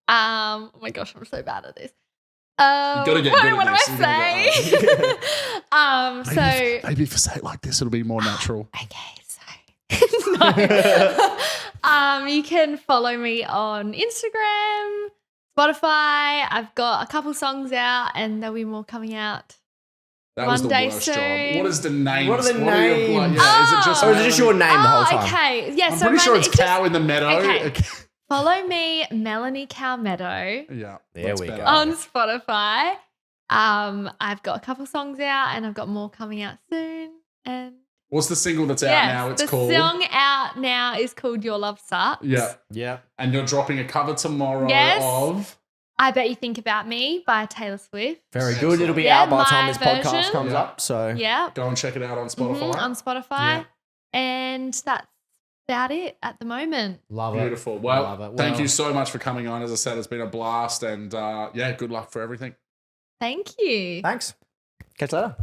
Oh my gosh, I'm so bad at this. gotta get what, good at what this. do You I gotta say? Maybe if you say it like this, it'll be more natural. Okay, so no. You can follow me on Instagram, Spotify. I've got a couple songs out, and there'll be more coming out. That was the One day worst job. soon. What is the name? What are the names? Is it just Or is it just your name the whole time? Okay, yeah. I'm so pretty sure it's just Cow in the Meadow. okay. follow me, Melanie Cowmeadow, Yeah. There that's we better. go. on Spotify. I've got a couple songs out, and I've got more coming out soon. And What's the single that's out yes, now? It's the called. song out now is called Your Love Sucks. Yeah. Yeah. And you're dropping a cover tomorrow Yes. of. I Bet You Think About Me by Taylor Swift. Very Excellent. good. It'll be Yeah, out by the time my this podcast version. comes Yeah. up. So Yeah. Go and check it out on Spotify. On Spotify. Yeah. And that's about it at the moment. love it. Beautiful. Well, Love it. thank Well- you so much for coming on. As I said, it's been a blast. And good luck for everything. Thank you. Thanks. Catch you later.